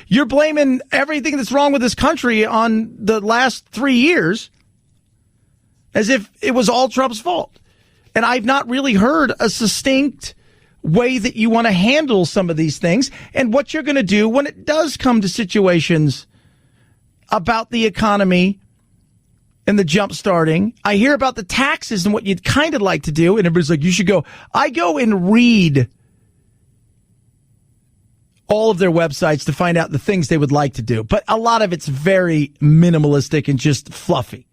You're blaming everything that's wrong with this country on the last 3 years as if it was all Trump's fault. And I've not really heard a succinct way that you want to handle some of these things and what you're going to do when it does come to situations about the economy and the jump starting. I hear about the taxes and what you'd kind of like to do, and everybody's like, you should go. I go and read all of their websites to find out the things they would like to do, but a lot of it's very minimalistic and just fluffy.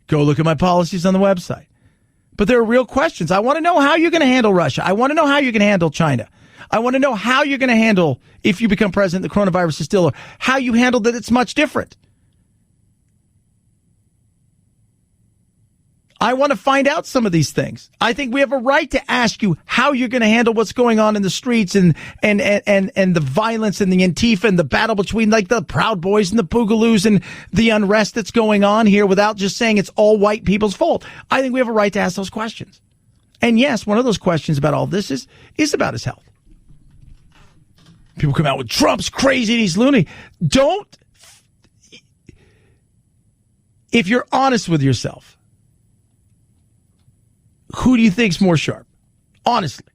Go look at my policies on the website. But there are real questions. I want to know how you're going to handle Russia. I want to know how you're going to handle China. I want to know how you're going to handle, if you become president, the coronavirus is still, or how you handled it. It's much different. I want to find out some of these things. I think we have a right to ask you how you're going to handle what's going on in the streets and the violence and the Antifa and the battle between like the Proud Boys and the Boogaloos and the unrest that's going on here without just saying it's all white people's fault. I think we have a right to ask those questions. And yes, one of those questions about all this is about his health. People come out with Trump's crazy and he's loony. If you're honest with yourself, who do you think's more sharp? Honestly.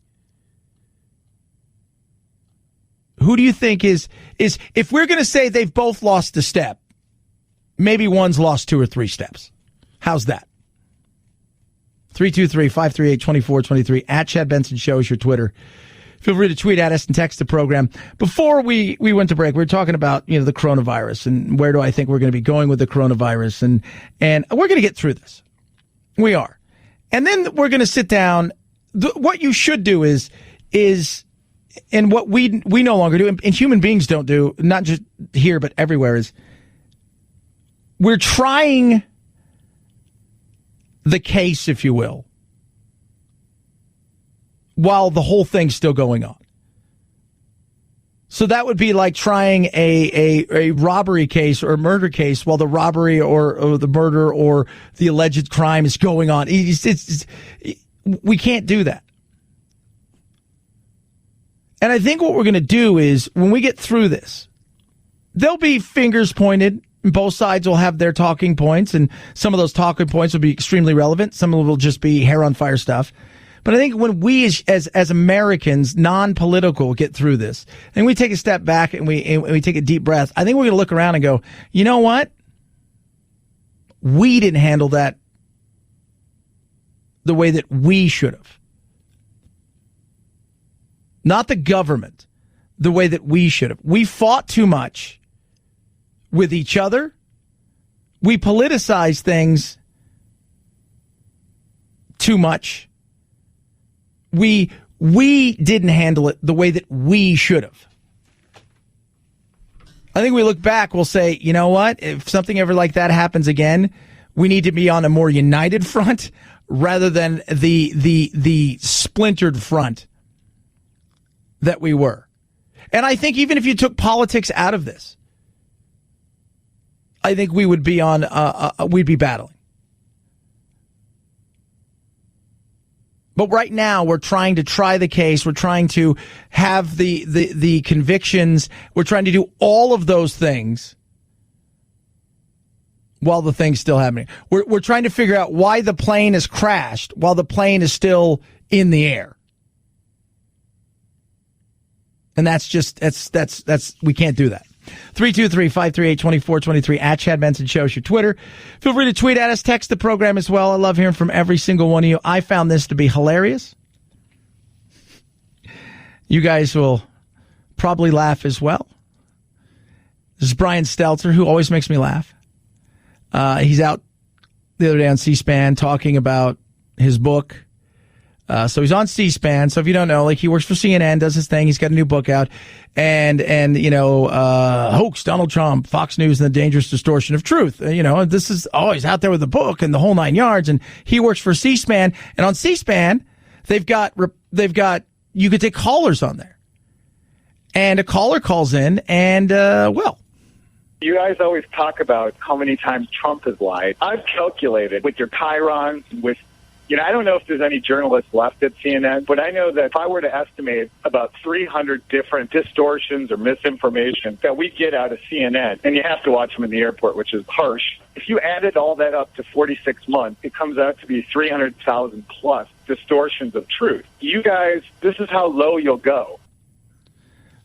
Who do you think is if we're going to say they've both lost a step, maybe one's lost 2 or 3 steps. How's that? 323-538-2423 at Chad Benson Show is your Twitter. Feel free to tweet at us and text the program. Before we went to break, we were talking about, the coronavirus and where do I think we're going to be going with the coronavirus, and we're going to get through this. We are. And then we're going to sit down. What you should do is, and what we no longer do, and human beings don't do, not just here but everywhere, is we're trying the case, if you will, while the whole thing's still going on. So that would be like trying a robbery case or a murder case while the robbery or the murder or the alleged crime is going on. We can't do that. And I think what we're going to do is when we get through this, there'll be fingers pointed. Both sides will have their talking points, and some of those talking points will be extremely relevant. Some of them will just be hair on fire stuff. But I think when we as Americans, non-political, get through this, and we take a step back and we take a deep breath, I think we're going to look around and go, you know what? We didn't handle that the way that we should have. Not the government, the way that we should have. We fought too much with each other. We politicized things too much. We didn't handle it the way that we should have. I think we look back, we'll say, you know what? If something ever like that happens again, we need to be on a more united front rather than the splintered front that we were. And I think even if you took politics out of this, I think we would be we'd be battling. But right now, we're trying to try the case. We're trying to have the convictions. We're trying to do all of those things while the thing's still happening. We're trying to figure out why the plane has crashed while the plane is still in the air. And that's we can't do that. 323-538-2423 at Chad Benson Show is your Twitter. Feel free to tweet at us, text the program as well. I love hearing from every single one of you. I found this to be hilarious. You guys will probably laugh as well. This is Brian Stelter, who always makes me laugh. He's out the other day on C-SPAN talking about his book. So he's on C-SPAN. So if you don't know, like, he works for CNN, does his thing. He's got a new book out. And hoax, Donald Trump, Fox News, and the Dangerous Distortion of Truth. This is always out there with the book and the whole 9 yards. And he works for C-SPAN. And on C-SPAN, they've got, you could take callers on there. And a caller calls in and, you guys always talk about how many times Trump has lied. I've calculated with your chyrons, with, I don't know if there's any journalists left at CNN, but I know that if I were to estimate about 300 different distortions or misinformation that we get out of CNN, and you have to watch them in the airport, which is harsh. If you added all that up to 46 months, it comes out to be 300,000 plus distortions of truth. You guys, this is how low you'll go.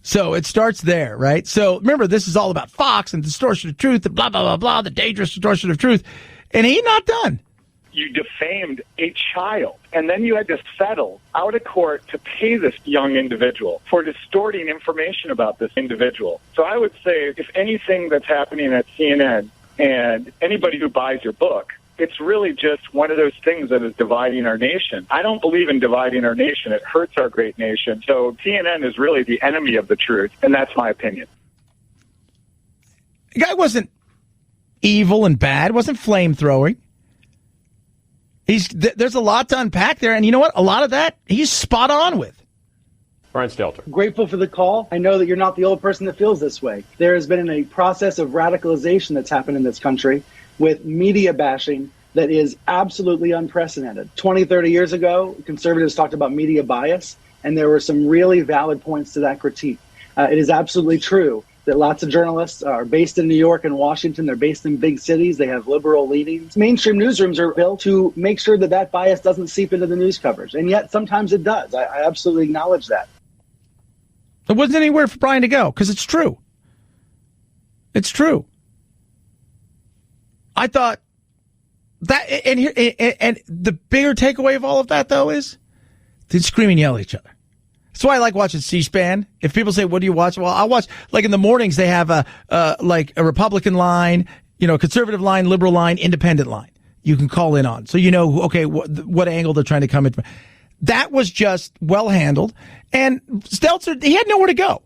So it starts there, right? So remember, this is all about Fox and distortion of truth and blah, blah, blah, blah, the dangerous distortion of truth. And he's not done. You defamed a child, and then you had to settle out of court to pay this young individual for distorting information about this individual. So I would say, if anything that's happening at CNN and anybody who buys your book, it's really just one of those things that is dividing our nation. I don't believe in dividing our nation. It hurts our great nation. So CNN is really the enemy of the truth, and that's my opinion. The guy wasn't evil and bad, wasn't flamethrowing. There's a lot to unpack there, and you know what? A lot of that he's spot on with. Brian Stelter. Grateful for the call. I know that you're not the only person that feels this way. There has been a process of radicalization that's happened in this country with media bashing that is absolutely unprecedented. 20, 30 years ago, conservatives talked about media bias, and there were some really valid points to that critique. It is absolutely true that lots of journalists are based in New York and Washington. They're based in big cities. They have liberal leanings. Mainstream newsrooms are built to make sure that that bias doesn't seep into the news coverage. And yet sometimes it does. I absolutely acknowledge that. There wasn't anywhere for Brian to go because it's true. It's true. I thought that, and the bigger takeaway of all of that, though, is they scream and yell at each other. That's why I like watching C-SPAN. If people say, what do you watch? Well, I watch, like in the mornings, they have a Republican line, conservative line, liberal line, independent line. You can call in on. So okay, what angle they're trying to come in from. That was just well handled. And Stelter, he had nowhere to go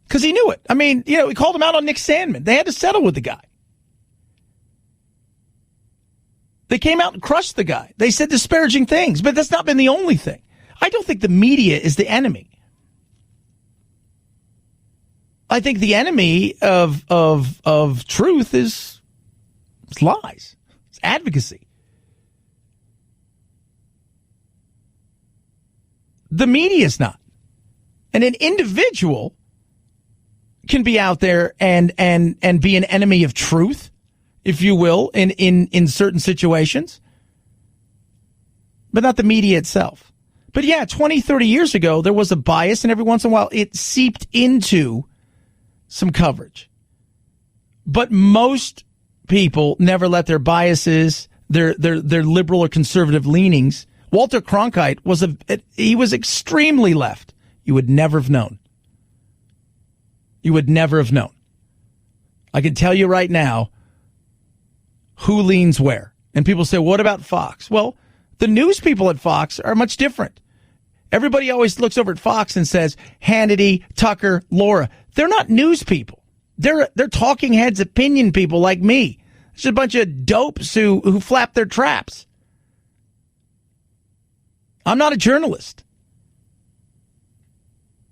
because he knew it. I mean, he called him out on Nick Sandmann. They had to settle with the guy. They came out and crushed the guy. They said disparaging things, but that's not been the only thing. I don't think the media is the enemy. I think the enemy of truth is lies. It's advocacy. The media is not. And an individual can be out there and be an enemy of truth, if you will, in certain situations, but not the media itself. But yeah, 20, 30 years ago, there was a bias, and every once in a while it seeped into some coverage. But most people never let their biases, their liberal or conservative leanings. Walter Cronkite he was extremely left. You would never have known. You would never have known. I can tell you right now who leans where. And people say, what about Fox? Well, the news people at Fox are much different. Everybody always looks over at Fox and says, Hannity, Tucker, Laura. They're not news people. They're talking heads, opinion people like me. It's a bunch of dopes who flap their traps. I'm not a journalist.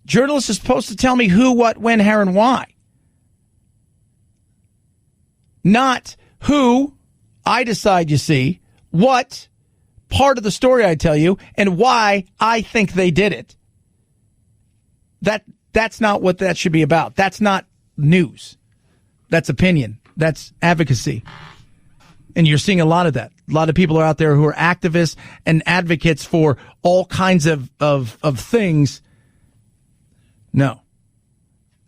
Journalists are supposed to tell me who, what, when, how, and why. Not who I decide, you see, what part of the story I tell you, and why I think they did it. That's not what that should be about. That's not news. That's opinion. That's advocacy. And you're seeing a lot of that. A lot of people are out there who are activists and advocates for all kinds of things. No.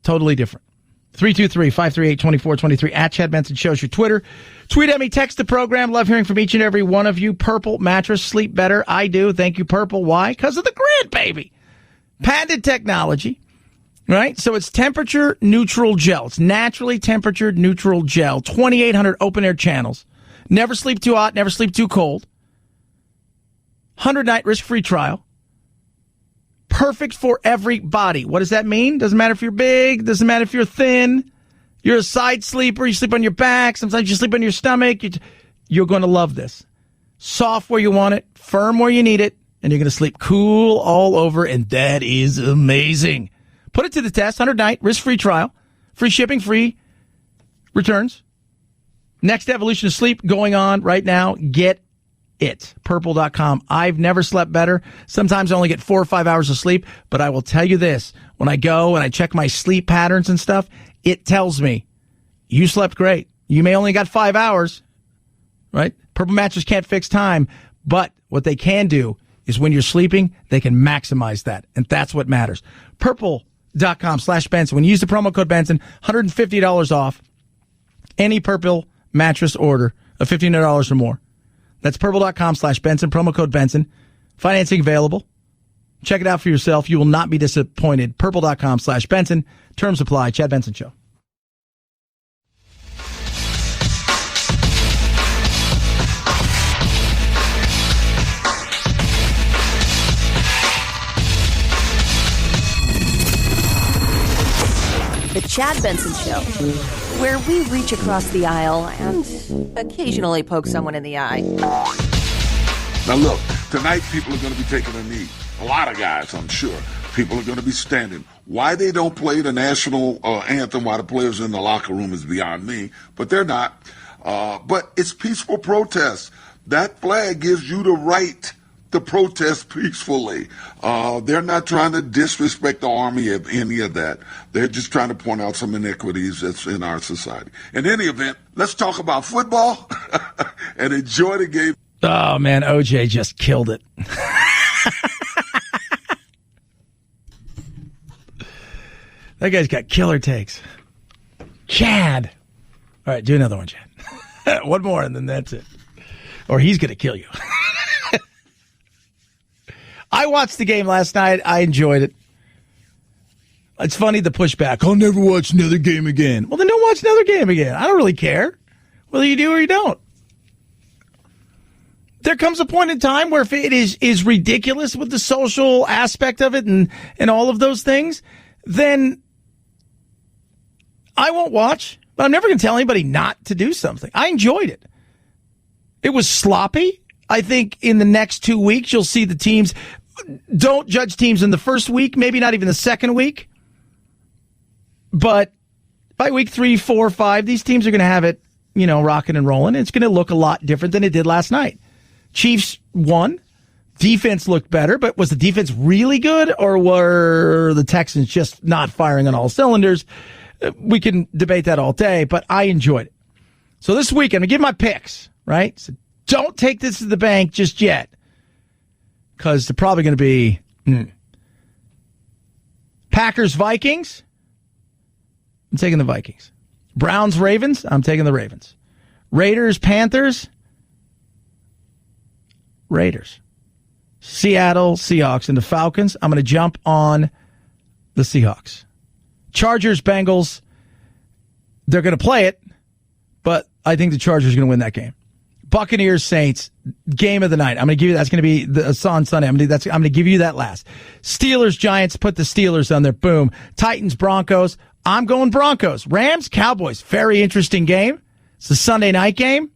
Totally different. 323-538-2423 at Chad Benson Shows your Twitter. Tweet at me, text the program. Love hearing from each and every one of you. Purple mattress, sleep better. I do. Thank you, Purple. Why? Because of the grandbaby. Patented technology, right? So it's temperature neutral gel. It's naturally temperature neutral gel. 2,800 open air channels. Never sleep too hot, never sleep too cold. 100-night risk-free trial. Perfect for everybody. What does that mean? Doesn't matter if you're big, doesn't matter if you're thin. You're a side sleeper, you sleep on your back, sometimes you sleep on your stomach. You're going to love this. Soft where you want it, firm where you need it, and you're going to sleep cool all over, and that is amazing. Put it to the test. 100-night risk-free trial. Free shipping, free returns. Next evolution of sleep going on right now. Get it. Purple.com. I've never slept better. Sometimes I only get 4 or 5 hours of sleep, but I will tell you this. When I go and I check my sleep patterns and stuff, it tells me you slept great. You may only got 5 hours, right? Purple mattress can't fix time, but what they can do is when you're sleeping, they can maximize that, and that's what matters. Purple.com/Benson. When you use the promo code Benson, $150 off any Purple mattress order of $1,500 or more. That's purple.com/Benson, promo code Benson. Financing available. Check it out for yourself. You will not be disappointed. Purple.com/Benson. Terms apply. Chad Benson Show. The Chad Benson Show, where we reach across the aisle and occasionally poke someone in the eye. Now look, tonight people are going to be taking a knee. A lot of guys, I'm sure. People are going to be standing. Why they don't play the national anthem while the players are in the locker room is beyond me, but they're not. But it's peaceful protest. That flag gives you the right to protest peacefully. They're not trying to disrespect the Army of any of that. They're just trying to point out some inequities that's in our society. In any event, let's talk about football and enjoy the game. Oh, man, OJ just killed it. That guy's got killer takes. Chad. All right, do another one, Chad. One more, and then that's it. Or he's going to kill you. I watched the game last night. I enjoyed it. It's funny, the pushback. I'll never watch another game again. Well, then don't watch another game again. I don't really care whether you do or you don't. There comes a point in time where if it is ridiculous with the social aspect of it and all of those things, then I won't watch. But I'm never going to tell anybody not to do something. I enjoyed it. It was sloppy. I think in the next 2 weeks, you'll see the teams. Don't judge teams in the first week, maybe not even the second week. But by week 3, 4, 5, these teams are going to have it, rocking and rolling. It's going to look a lot different than it did last night. Chiefs won. Defense looked better, but was the defense really good, or were the Texans just not firing on all cylinders? We can debate that all day, but I enjoyed it. So this week, I'm going to give my picks, right? So don't take this to the bank just yet, because they're probably going to be Packers-Vikings. I'm taking the Vikings. Browns-Ravens. I'm taking the Ravens. Raiders-Panthers. Raiders. Seattle Seahawks and the Falcons. I'm going to jump on the Seahawks. Chargers, Bengals. They're going to play it, but I think the Chargers are going to win that game. Buccaneers, Saints, game of the night. I'm going to give you that's going to be on Sunday. I'm going to give you that last. Steelers, Giants. Put the Steelers on there. Boom. Titans, Broncos. I'm going Broncos. Rams, Cowboys. Very interesting game. It's a Sunday night game.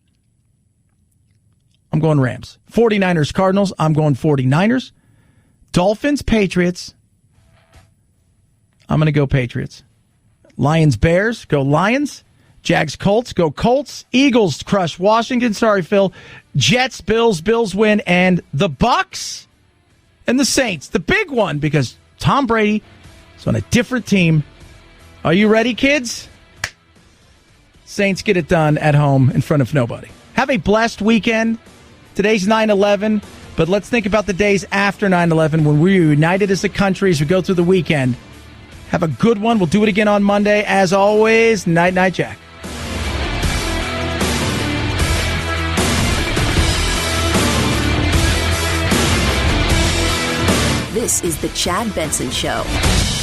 I'm going Rams. 49ers, Cardinals. I'm going 49ers. Dolphins, Patriots. I'm going to go Patriots. Lions, Bears. Go Lions. Jags, Colts. Go Colts. Eagles crush Washington. Sorry, Phil. Jets, Bills. Bills win. And the Bucks and the Saints. The big one, because Tom Brady is on a different team. Are you ready, kids? Saints get it done at home in front of nobody. Have a blessed weekend. Today's 9/11, but let's think about the days after 9/11 when we're united as a country as we go through the weekend. Have a good one. We'll do it again on Monday. As always, Night Night Jack. This This is The Chad Benson Show.